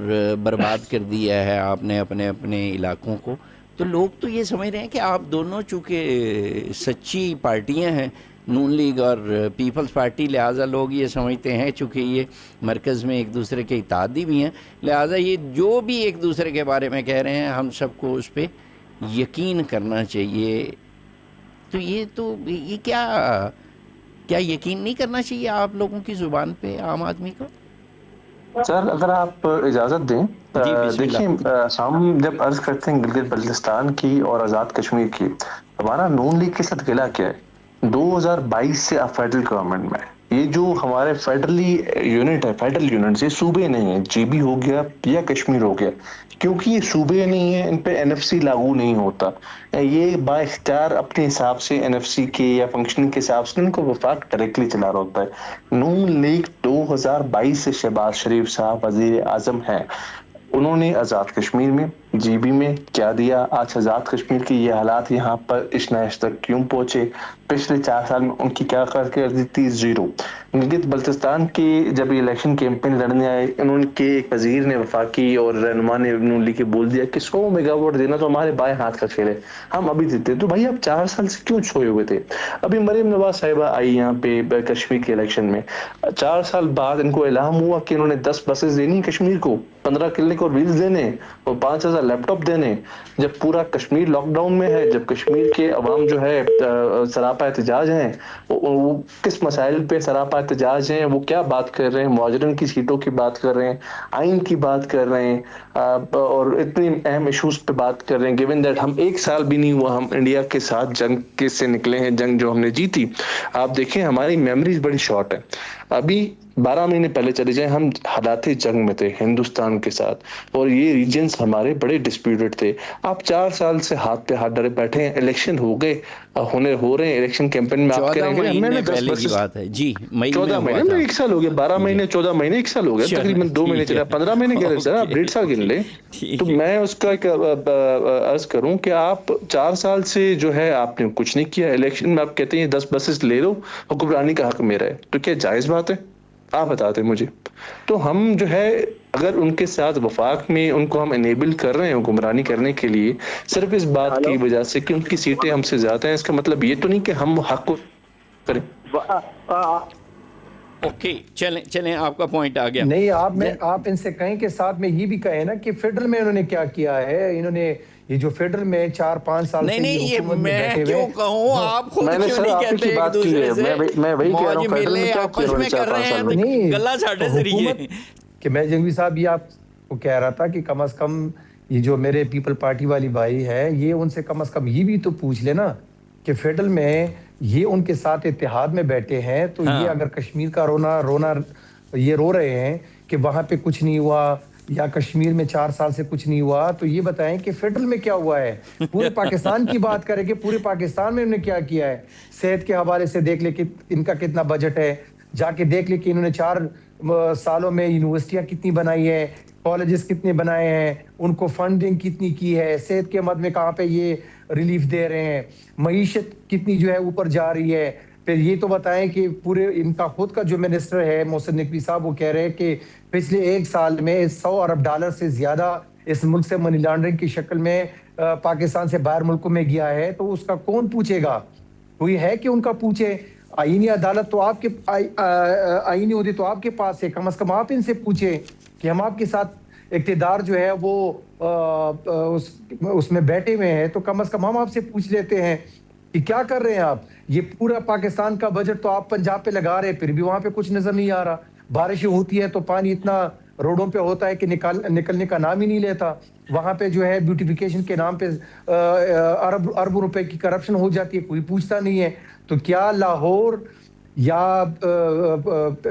برباد کر دیا ہے آپ نے اپنے اپنے علاقوں کو, تو لوگ تو یہ سمجھ رہے ہیں کہ آپ دونوں چونکہ سچی پارٹیاں ہیں, نون لیگ اور پیپلز پارٹی, لہٰذا لوگ یہ سمجھتے ہیں چونکہ یہ مرکز میں ایک دوسرے کے اتحادی بھی ہیں, لہٰذا یہ جو بھی ایک دوسرے کے بارے میں کہہ رہے ہیں ہم سب کو اس پہ یقین کرنا چاہیے. تو یہ کیا یقین نہیں کرنا چاہیے آپ لوگوں کی زبان پہ عام آدمی کو؟ سر اگر آپ اجازت دیں, جی بسم دیکھیں اللہ. ہم جب عرض کرتے ہیں گلگت بلتستان کی اور آزاد کشمیر کی, ہمارا نون لیگ کے ساتھ گلا کیا ہے؟ 2022 سے آپ فیڈرل گورنمنٹ میں, یہ جو ہمارے فیڈرلی یونٹ ہے, فیڈرل یونٹ, یہ صوبے نہیں ہیں, جی بی ہو گیا یا کشمیر ہو گیا, کیونکہ یہ صوبے نہیں ہیں ان پہ این ایف سی لاگو نہیں ہوتا. یہ با اختیار اپنے حساب سے این ایف سی کے یا فنکشننگ کے حساب سے ان کو وفاق ڈائریکٹلی چلا رہا ہوتا ہے. نون لیگ 2022 سے شہباز شریف صاحب وزیر اعظم ہیں, انہوں نے آزاد کشمیر میں جی بی میں کیا دیا؟ آج آزاد کشمیر کی یہ حالات یہاں پر اس نعش تک کیوں پہنچے؟ پچھلے 4 سال میں ان کی کیا کارکردگی تھی؟ زیرو. گلگت بلتستان کے جب یہ الیکشن کیمپین لڑنے آئے, انہوں کے ایک وزیر نے وفاقی اور رہنما نے نون لیگ کے بول دیا کہ 100 میگا واٹ دینا تو ہمارے بائیں ہاتھ کا کھیل ہے, ہم ابھی دیتے. تو بھائی آپ 4 سال سے کیوں چھوئے ہوئے تھے؟ ابھی مریم نواز صاحبہ آئی یہاں پہ کشمیر کے الیکشن میں, 4 سال بعد ان کو اعلان ہوا کہ انہوں نے 10 بسز دینی کشمیر کو, 15 کلینک اور ویلز دینے, اور 5,000 لیپ ٹاپ دینے جب پورا کشمیر لاک ڈاؤن میں ہے، جب کشمیر کے عوام جو ہے سراپا احتجاج ہیں، وہ کس مسائل پہ سراپا احتجاج ہیں، وہ کیا بات کر رہے ہیں، مہاجرین کی سیٹوں کی بات کر رہے ہیں، آئین کی بات کر رہے ہیں، اور اتنی اہم ایشوز پہ بات کر رہے ہیں، گیون دیٹ ہم ایک سال بھی نہیں ہوا ہم انڈیا کے ساتھ جنگ کے سے نکلے ہیں، جنگ جو ہم نے جیتی. آپ دیکھیں ہماری میموریز بڑی شارٹ ہے. ابھی 12 مہینے پہلے چلے جائیں، ہم حالات جنگ میں تھے ہندوستان کے ساتھ، اور یہ ریجنز ہمارے بڑے ڈسپیوٹڈ تھے. آپ 4 سال سے ہاتھ پہ ہاتھ ڈالے بیٹھے ہیں، الیکشن ہو گئے، ہو رہے ہیں الیکشن کیمپین میں. آپ کہہ 14 رہے ہیں میں مہینے نے 10 پہلے کی بسز بات ہے جی، مئی میں 14 ہوا مہینے تھا. ایک سال ہو گیا، 12 جی مہینے 14 مہینے ایک سال ہو گیا، چلو تقریباً 2 مہینے ٹھیک چلے، ہے 15 مہینے کہہ رہے سر، آپ 1.5 سال گن لیں. تو ٹھیک ہے. میں اس کا ایک عرض کروں کہ آپ 4 سال سے جو ہے آپ نے کچھ نہیں کیا. الیکشن میں آپ کہتے ہیں 10 بسز لے لو، حکمرانی کا حق میرا ہے، تو کیا جائز بات ہے؟ آپ بتاتے مجھے. تو ہم جو ہے اگر ان کے ساتھ وفاق میں ان کو ہم انیبل کر رہے ہیں حکمرانی کرنے کے لیے صرف اس بات کی وجہ سے کہ ان کی سیٹیں ہم سے زیادہ ہیں، اس کا مطلب یہ تو نہیں کہ ہم حق کو کریں. اوکے چلیں آپ کا پوائنٹ آ گیا. نہیں، آپ ان سے کہیں کہ ساتھ میں یہ بھی کہیں نا کہ فیڈرل میں انہوں نے کیا کیا ہے. انہوں نے یہ جو فیڈرل میں 4-5 سال سے نہیں یہ حکومت میں میں بیٹھے ہوئے. کیوں کہوں، آپ خود میں نے کیوں سر نہیں آپ ہی کہتے کی ایک بات کی دوسرے ہے، سے میں وہی کہہ رہا موج ہوں، فیڈرل میں میلے کیا کیا آپس انہوں نے میں کر 4-5 رہے ہیں سال تو میں. نہیں گلا ساڑھے تو ذریعے. حکومت کہ میں جنگوی صاحب یہ آپ کو کہہ رہا تھا کہ کم از کم یہ جو میرے پیپل پارٹی والی بھائی ہے، یہ ان سے کم از کم یہ بھی تو پوچھ لے نا کہ فیڈرل میں یہ ان کے ساتھ اتحاد میں بیٹھے ہیں، تو یہ ہاں اگر کشمیر کا رونا یہ رو رہے ہیں کہ وہاں پہ کچھ نہیں ہوا یا کشمیر میں 4 سال سے کچھ نہیں ہوا، تو یہ بتائیں کہ فیڈرل میں کیا ہوا ہے. پورے پاکستان کی بات کریں کہ پورے پاکستان میں انہوں نے کیا کیا ہے. صحت کے حوالے سے دیکھ لے کہ ان کا کتنا بجٹ ہے، جا کے دیکھ لے کہ انہوں نے 4 سالوں میں یونیورسٹیاں کتنی بنائی ہیں، کالجز کتنے بنائے ہیں، ان کو فنڈنگ کتنی کی ہے، صحت کے مد میں کہاں پہ یہ ریلیف دے رہے ہیں، معیشت کتنی جو ہے اوپر جا رہی ہے. پھر یہ تو بتائیں کہ پورے ان کا خود کا جو منسٹر ہے محسن نقوی صاحب، وہ کہہ رہے ہیں کہ پچھلے 1 سال میں $100 ارب سے زیادہ اس ملک سے منی لانڈرنگ کی شکل میں پاکستان سے باہر ملکوں میں گیا ہے. تو اس کا کون پوچھے گا؟ کوئی ہے کہ ان کا پوچھے؟ آئینی عدالت تو آپ کے آئینی عہدے تو آپ کے پاس ہے، کم از کم آپ ان سے پوچھیں کہ ہم آپ کے ساتھ اقتدار جو ہے وہ اس میں بیٹھے ہوئے ہیں، تو کم از کم ہم آپ سے پوچھ لیتے ہیں کہ کیا کر رہے ہیں آپ. یہ پورا پاکستان کا بجٹ تو آپ پنجاب پہ لگا رہے ہیں، پھر بھی وہاں پہ کچھ نظر نہیں آ رہا. بارشیں ہوتی ہے تو پانی اتنا روڈوں پہ ہوتا ہے کہ نکلنے کا نام ہی نہیں لیتا. وہاں پہ جو ہے بیوٹیفیکیشن کے نام پہ ارب روپے کی کرپشن ہو جاتی ہے، کوئی پوچھتا نہیں ہے. تو کیا لاہور یا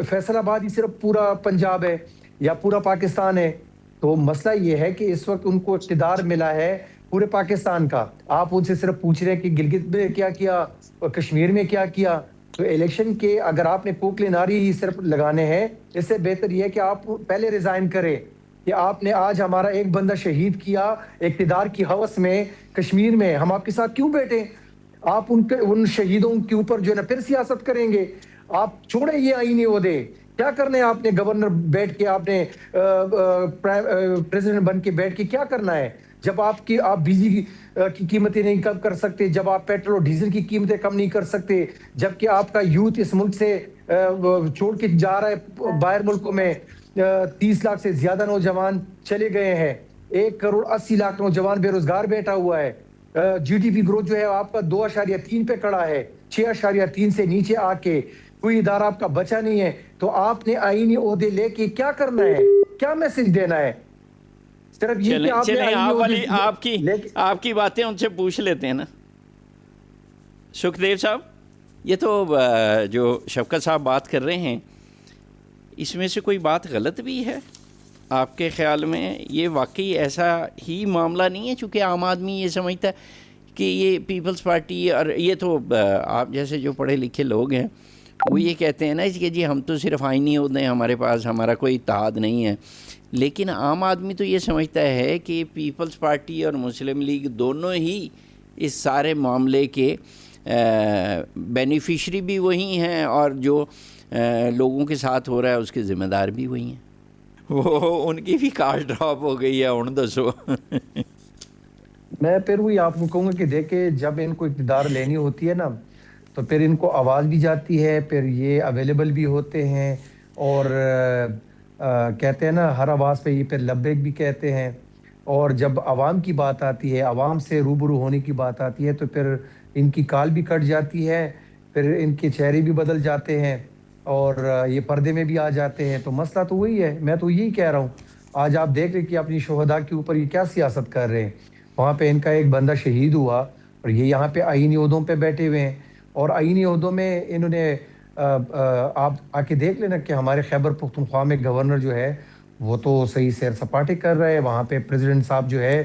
فیصل آباد ہی صرف پورا پنجاب ہے یا پورا پاکستان ہے؟ تو مسئلہ یہ ہے کہ اس وقت ان کو اقتدار ملا ہے پورے پاکستان کا. آپ ان سے صرف پوچھ رہے ہیں کہ گلگت میں کیا کیا اور کشمیر میں کیا کیا. تو الیکشن کے اگر آپ نے کوکلے ناری ہی صرف لگانے ہیں، اس سے بہتر یہ ہے کہ آپ پہلے ریزائن کریں کہ آپ نے آج ہمارا ایک بندہ شہید کیا اقتدار کی ہوس میں کشمیر میں، ہم آپ کے ساتھ کیوں بیٹھیں؟ آپ ان شہیدوں کے اوپر جو ہے نا پھر سیاست کریں گے. آپ چھوڑیں یہ آئینی عہدے، کیا کرنا ہے آپ نے گورنر بیٹھ کے، آپ نے پریزیڈنٹ بن کے بیٹھ کے کیا کرنا ہے؟ جب آپ بجلی کی قیمتیں نہیں کم کر سکتے، جب آپ پیٹرول اور ڈیزل کی قیمتیں کم نہیں کر سکتے، جبکہ آپ کا یوتھ اس ملک سے چھوڑ کے جا رہا ہے باہر ملکوں میں. 30 لاکھ سے زیادہ نوجوان چلے گئے ہیں، 1.80 کروڑ نوجوان بے روزگار بیٹھا ہوا ہے. جی ڈی پی گروتھ جو ہے آپ کا 2.3 پہ کڑا ہے، 6.3 سے نیچے آ کے کوئی ادارہ آپ کا بچا نہیں ہے. تو آپ نے آئینی عہدے لے کے کیا کرنا ہے؟ کیا میسج دینا ہے؟ صرف یہ کہ آپ نے چلیں آئینی آپ کی باتیں ان سے پوچھ لیتے ہیں نا. سکھدیو صاحب، یہ تو جو شفقت صاحب بات کر رہے ہیں، اس میں سے کوئی بات غلط بھی ہے آپ کے خیال میں؟ یہ واقعی ایسا ہی معاملہ نہیں ہے؟ چونکہ عام آدمی یہ سمجھتا ہے کہ یہ پیپلز پارٹی، اور یہ تو آپ جیسے جو پڑھے لکھے لوگ ہیں وہ یہ کہتے ہیں نا کہ جی ہم تو صرف آئینی عہدے ہیں، ہمارے پاس ہمارا کوئی اتحاد نہیں ہے. لیکن عام آدمی تو یہ سمجھتا ہے کہ پیپلز پارٹی اور مسلم لیگ دونوں ہی اس سارے معاملے کے بینیفیشری بھی وہی ہیں، اور جو لوگوں کے ساتھ ہو رہا ہے اس کے ذمہ دار بھی وہی ہیں. وہ ان کی بھی کاسٹ ڈراپ ہو گئی ہے ہوں دسو. میں پھر وہی آپ کو کہوں گا کہ دیکھیں، جب ان کو اقتدار لینی ہوتی ہے نا تو پھر ان کو آواز بھی جاتی ہے، پھر یہ اویلیبل بھی ہوتے ہیں، اور کہتے ہیں نا ہر آواز پہ یہ پھر لبیک بھی کہتے ہیں. اور جب عوام کی بات آتی ہے، عوام سے روبرو ہونے کی بات آتی ہے، تو پھر ان کی کال بھی کٹ جاتی ہے، پھر ان کے چہرے بھی بدل جاتے ہیں، اور یہ پردے میں بھی آ جاتے ہیں. تو مسئلہ تو وہی ہے. میں تو یہی کہہ رہا ہوں، آج آپ دیکھ رہے کہ اپنی شہداء کے اوپر یہ کیا سیاست کر رہے ہیں. وہاں پہ ان کا ایک بندہ شہید ہوا، اور یہ یہاں پہ آئینی عہدوں پہ بیٹھے ہوئے ہیں. اور آئینی عہدوں میں انہوں نے آپ آ کے دیکھ لینا کہ ہمارے خیبر پختونخوا میں گورنر جو ہے وہ تو صحیح سیر سپاٹے کر رہے ہیں. وہاں پہ پریزیڈنٹ صاحب جو ہے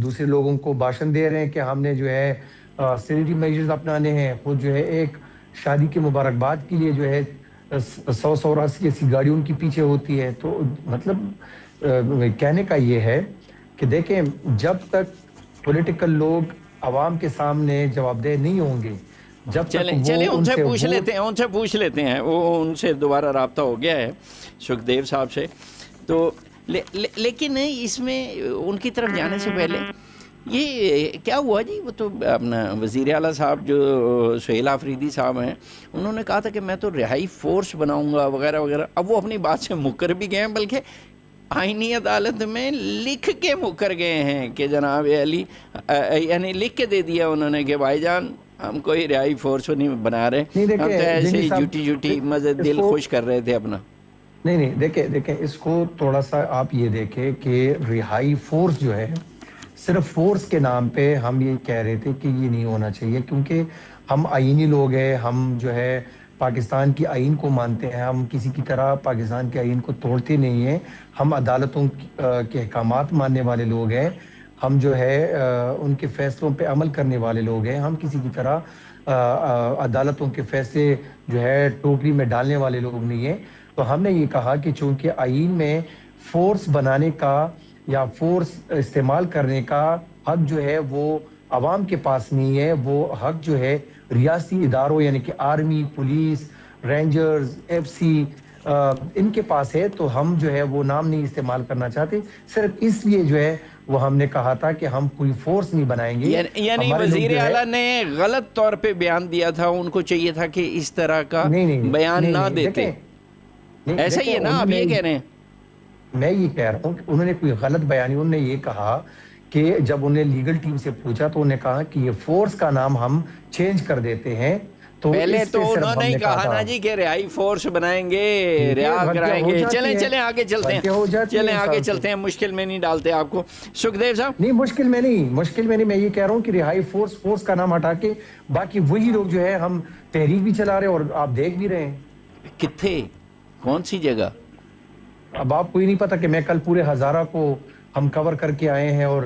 دوسرے لوگوں کو بھاشن دے رہے ہیں کہ ہم نے جو ہے سینیٹری میجرز اپنانے ہیں. خود جو ہے ایک شادی کی مبارکباد کے لیے جو ہے 100-180 ایسی گاڑی ان کی پیچھے ہوتی ہے. تو مطلب کہنے کا یہ ہے کہ دیکھیں، جب تک پولیٹیکل لوگ عوام کے سامنے جواب دہ نہیں ہوں گے، جب تک چلیں وہ ان ان سے سے پوچھ لیتے ہیں وہ ان سے دوبارہ رابطہ ہو گیا ہے سکھدیو صاحب سے. تو لیکن اس میں ان کی طرف جانے سے پہلے یہ کیا ہوا جی؟ وہ تو اپنا وزیر اعلیٰ صاحب جو سہیل آفریدی صاحب ہیں، انہوں نے کہا تھا کہ میں تو رہائی فورس بناؤں گا وغیرہ وغیرہ. اب وہ اپنی بات سے مکر بھی گئے ہیں، بلکہ آئینی عدالت میں لکھ کے مکر گئے ہیں کہ جناب علی، یعنی لکھ کے دے دیا انہوں نے کہ بھائی جان ہم کوئی رہائی فورس نہیں بنا رہے، نہیں. ہم تو دیکھیں ایسے جنگی ہی صاحب، جھوٹی مزے اس دل کو خوش کر رہے تھے اپنا. نہیں دیکھیں اس کو تھوڑا سا آپ یہ دیکھیں کہ رہائی فورس جو ہے، صرف فورس کے نام پہ ہم یہ کہہ رہے تھے کہ یہ نہیں ہونا چاہیے، کیونکہ ہم آئینی لوگ ہیں. ہم جو ہے پاکستان کی آئین کو مانتے ہیں، ہم کسی کی طرح پاکستان کے آئین کو توڑتے نہیں ہیں. ہم عدالتوں کے احکامات ماننے والے لوگ ہیں. ہم جو ہے ان کے فیصلوں پہ عمل کرنے والے لوگ ہیں. ہم کسی کی طرح عدالتوں کے فیصلے جو ہے ٹوکری میں ڈالنے والے لوگ نہیں ہیں. تو ہم نے یہ کہا کہ چونکہ آئین میں فورس بنانے کا یا فورس استعمال کرنے کا حق جو ہے وہ عوام کے پاس نہیں ہے، وہ حق جو ہے ریاستی اداروں یعنی کہ army, police, rangers, F C ان کے پاس ہے. تو ہم جو ہے وہ نام نہیں استعمال کرنا چاہتے. صرف اس لیے جو ہے وہ ہم نے کہا تھا کہ ہم کوئی فورس نہیں بنائیں گے. یعنی ہمارے لوگ وزیر جو ہے اعلیٰ نے غلط طور پہ بیان دیا تھا، ان کو چاہیے تھا کہ اس طرح کا بیان نہ دیتے. ایسا ہی ہے نا آپ یہ کہہ رہے ہیں؟ میں یہ کہہ رہا ہوں کہ انہوں نے کوئی غلط بیان، انہوں نے یہ کہا کہ جب انہیں لیگل ٹیم سے پوچھا تو انہوں نے کہا کہ یہ فورس کا نام ہم چینج کر دیتے ہیں. تو پہلے اس تو پہ صرف انہوں ہم نے نے کہا کہا تھا نا جی کہ رہائی فورس بنائیں گے، ٹھیک ہے، رہا غلطیاں کرائیں ہو گے. جاتی ہیں، چلیں آگے چلتے ہیں، غلطیاں ہو جاتی ہیں چلیں آگے انسان سے. چلتے ہیں. مشکل میں نہیں ڈالتے آپ کو سکھدیو صاحب. نہیں مشکل میں نہیں، میں یہ کہہ رہا ہوں کہ رہائی فورس کا نام ہٹا کے باقی وہی لوگ جو ہے ہم تحریک بھی چلا رہے ہیں، اور آپ دیکھ بھی رہے ہیں. کتھے کون سی جگہ؟ اب آپ کو ہی نہیں پتا کہ میں کل پورے ہزارہ کو ہم کور کر کے آئے ہیں، اور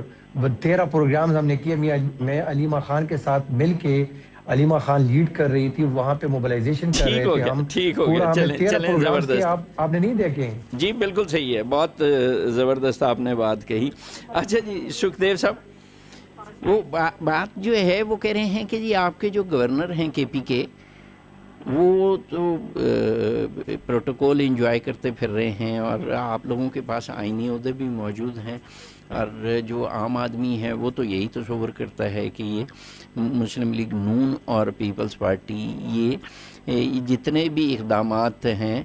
13 پروگرامز ہم نے کیے. میں علیمہ خان کے ساتھ مل کے، علیمہ خان لیڈ کر رہی تھی، وہاں پہ موبلائزیشن کر رہے تھے ہم. ٹھیک ہو گیا. پورا ہم نے 13 چلیں پروگرامز کیے، زبردست. آپ نے نہیں دیکھے؟ جی بالکل صحیح ہے، بہت زبردست آپ نے بات کہی. اچھا جی سکھدیو صاحب، وہ بات جو ہے وہ کہہ رہے ہیں کہ جی آپ کے جو گورنر ہیں کے پی کے، وہ تو پروٹوکول انجوائے کرتے پھر رہے ہیں، اور آپ لوگوں کے پاس آئینی عہدے بھی موجود ہیں، اور جو عام آدمی ہے وہ تو یہی تصور کرتا ہے کہ یہ مسلم لیگ نون اور پیپلز پارٹی یہ جتنے بھی اقدامات ہیں،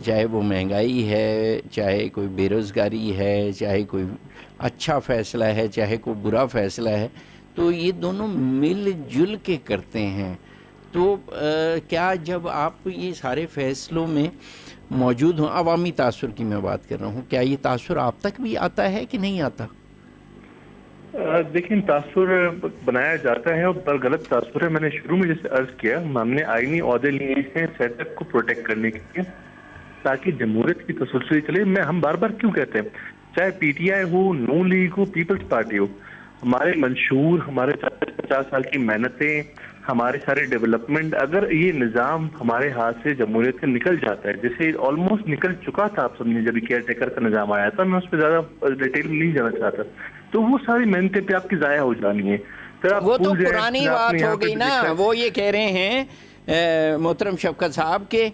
چاہے وہ مہنگائی ہے، چاہے کوئی بے روزگاری ہے، چاہے کوئی اچھا فیصلہ ہے، چاہے کوئی برا فیصلہ ہے، تو یہ دونوں مل جل کے کرتے ہیں. تو کیا جب آپ یہ سارے فیصلوں میں موجود ہوں، عوامی تاثر کی میں بات کر رہا ہوں، کیا یہ تاثر آپ تک بھی آتا ہے کہ نہیں آتا؟ دیکھیں، تاثر بنایا جاتا ہے اور غلط تاثر ہے. میں نے شروع میں جیسے عرض کیا، ہم نے آئینی عہدے لیے ہیں سیٹ اپ کو پروٹیکٹ کرنے کے لیے تاکہ جمہوریت کی تسلسل چلے. ہم بار بار کیوں کہتے ہیں، چاہے پی ٹی آئی ہو، نون لیگ ہو، پیپلز پارٹی ہو، ہمارے منشور، ہمارے 50 سال کی محنتیں، ہمارے سارے ڈیولپمنٹ، اگر یہ نظام ہمارے ہاتھ سے جمہوریت سے نکل جاتا ہے، جیسے آلموسٹ نکل چکا تھا، آپ سمجھیں جب کیئر ٹیکر کا نظام آیا تھا، میں اس پہ زیادہ ڈیٹیل میں نہیں جانا چاہتا، تو وہ ساری محنتیں پہ آپ کی ضائع ہو جانی ہے. وہ تو پرانی بات ہو گئی نا. وہ یہ کہہ رہے ہیں محترم شفقت صاحب کہ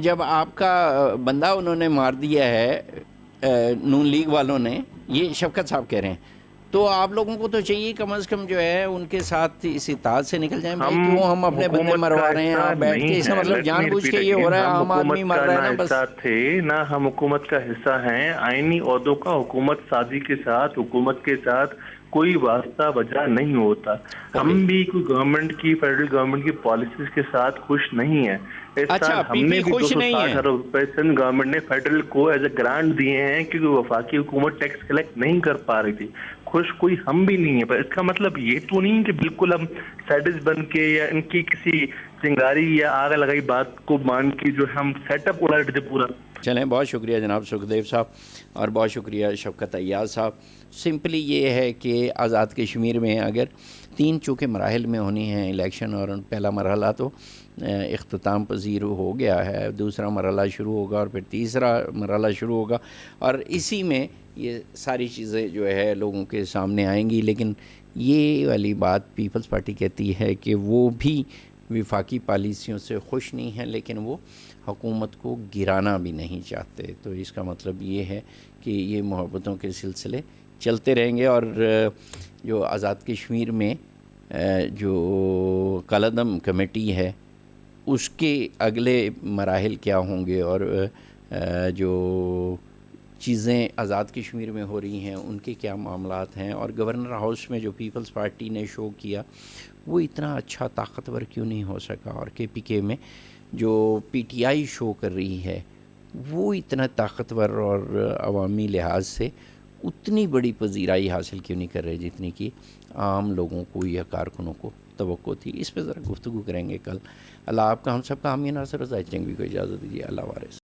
جب آپ کا بندہ انہوں نے مار دیا ہے نون لیگ والوں نے، یہ شفقت صاحب کہہ رہے ہیں، تو آپ لوگوں کو تو چاہیے کم از کم جو ہے ان کے ساتھ اس اطاعت سے نکل جائیں بھائی، کیوں ہم اپنے بندے مروا رہے ہیں آپ بیٹھ کے، اس کا مطلب جان بوجھ کے یہ ہو رہا ہے عام آدمی مر رہا ہے نا بس. تھے نہ ہم حکومت کا حصہ ہیں، آئینی عہدوں کا حکومت سازی کے ساتھ، حکومت کے ساتھ کوئی واسطہ وجہ نہیں ہوتا. ہم بھی کوئی گورنمنٹ کی، فیڈرل گورنمنٹ کی پالیسیز کے ساتھ خوش نہیں ہیں. اس سال ہم نے بھی 260 ارب روپے سندھ گورنمنٹ نے فیڈرل کو ایز اے گرانٹ دیے ہیں کیونکہ وفاقی حکومت ٹیکس کلیکٹ نہیں کر پا رہی تھی. خوش کوئی ہم بھی نہیں ہے، پر اس کا مطلب یہ تو نہیں کہ بالکل ہم سیڈز بن کے یا ان کی کسی چنگاری یا آگ لگائی بات کو مان کے جو ہم سیٹ اپ الٹ دے پورا. چلیں، بہت شکریہ جناب سکھدیو صاحب، اور بہت شکریہ شفقت ایاز صاحب. سمپلی یہ ہے کہ آزاد کشمیر میں اگر 3 چونکہ مراحل میں ہونی ہیں الیکشن، اور پہلا مرحلہ تو اختتام پذیر ہو گیا ہے، دوسرا مرحلہ شروع ہوگا اور پھر تیسرا مرحلہ شروع ہوگا، اور اسی میں یہ ساری چیزیں جو ہے لوگوں کے سامنے آئیں گی. لیکن یہ والی بات پیپلز پارٹی کہتی ہے کہ وہ بھی وفاقی پالیسیوں سے خوش نہیں ہیں، لیکن وہ حکومت کو گرانا بھی نہیں چاہتے. تو اس کا مطلب یہ ہے کہ یہ محبتوں کے سلسلے چلتے رہیں گے. اور جو آزاد کشمیر میں جو کالعدم کمیٹی ہے اس کے اگلے مراحل کیا ہوں گے، اور جو چیزیں آزاد کشمیر میں ہو رہی ہیں ان کے کیا معاملات ہیں، اور گورنر ہاؤس میں جو پیپلز پارٹی نے شو کیا وہ اتنا اچھا طاقتور کیوں نہیں ہو سکا، اور کے پی کے میں جو پی ٹی آئی شو کر رہی ہے وہ اتنا طاقتور اور عوامی لحاظ سے اتنی بڑی پذیرائی حاصل کیوں نہیں کر رہے جتنی کہ عام لوگوں کو یا کارکنوں کو توقع تھی. اس پہ ذرا گفتگو کریں گے کل. اللہ آپ کا ہم سب کا حامی ناصر رضا جنگوی کو اجازت دیجیے. اللہ وارث.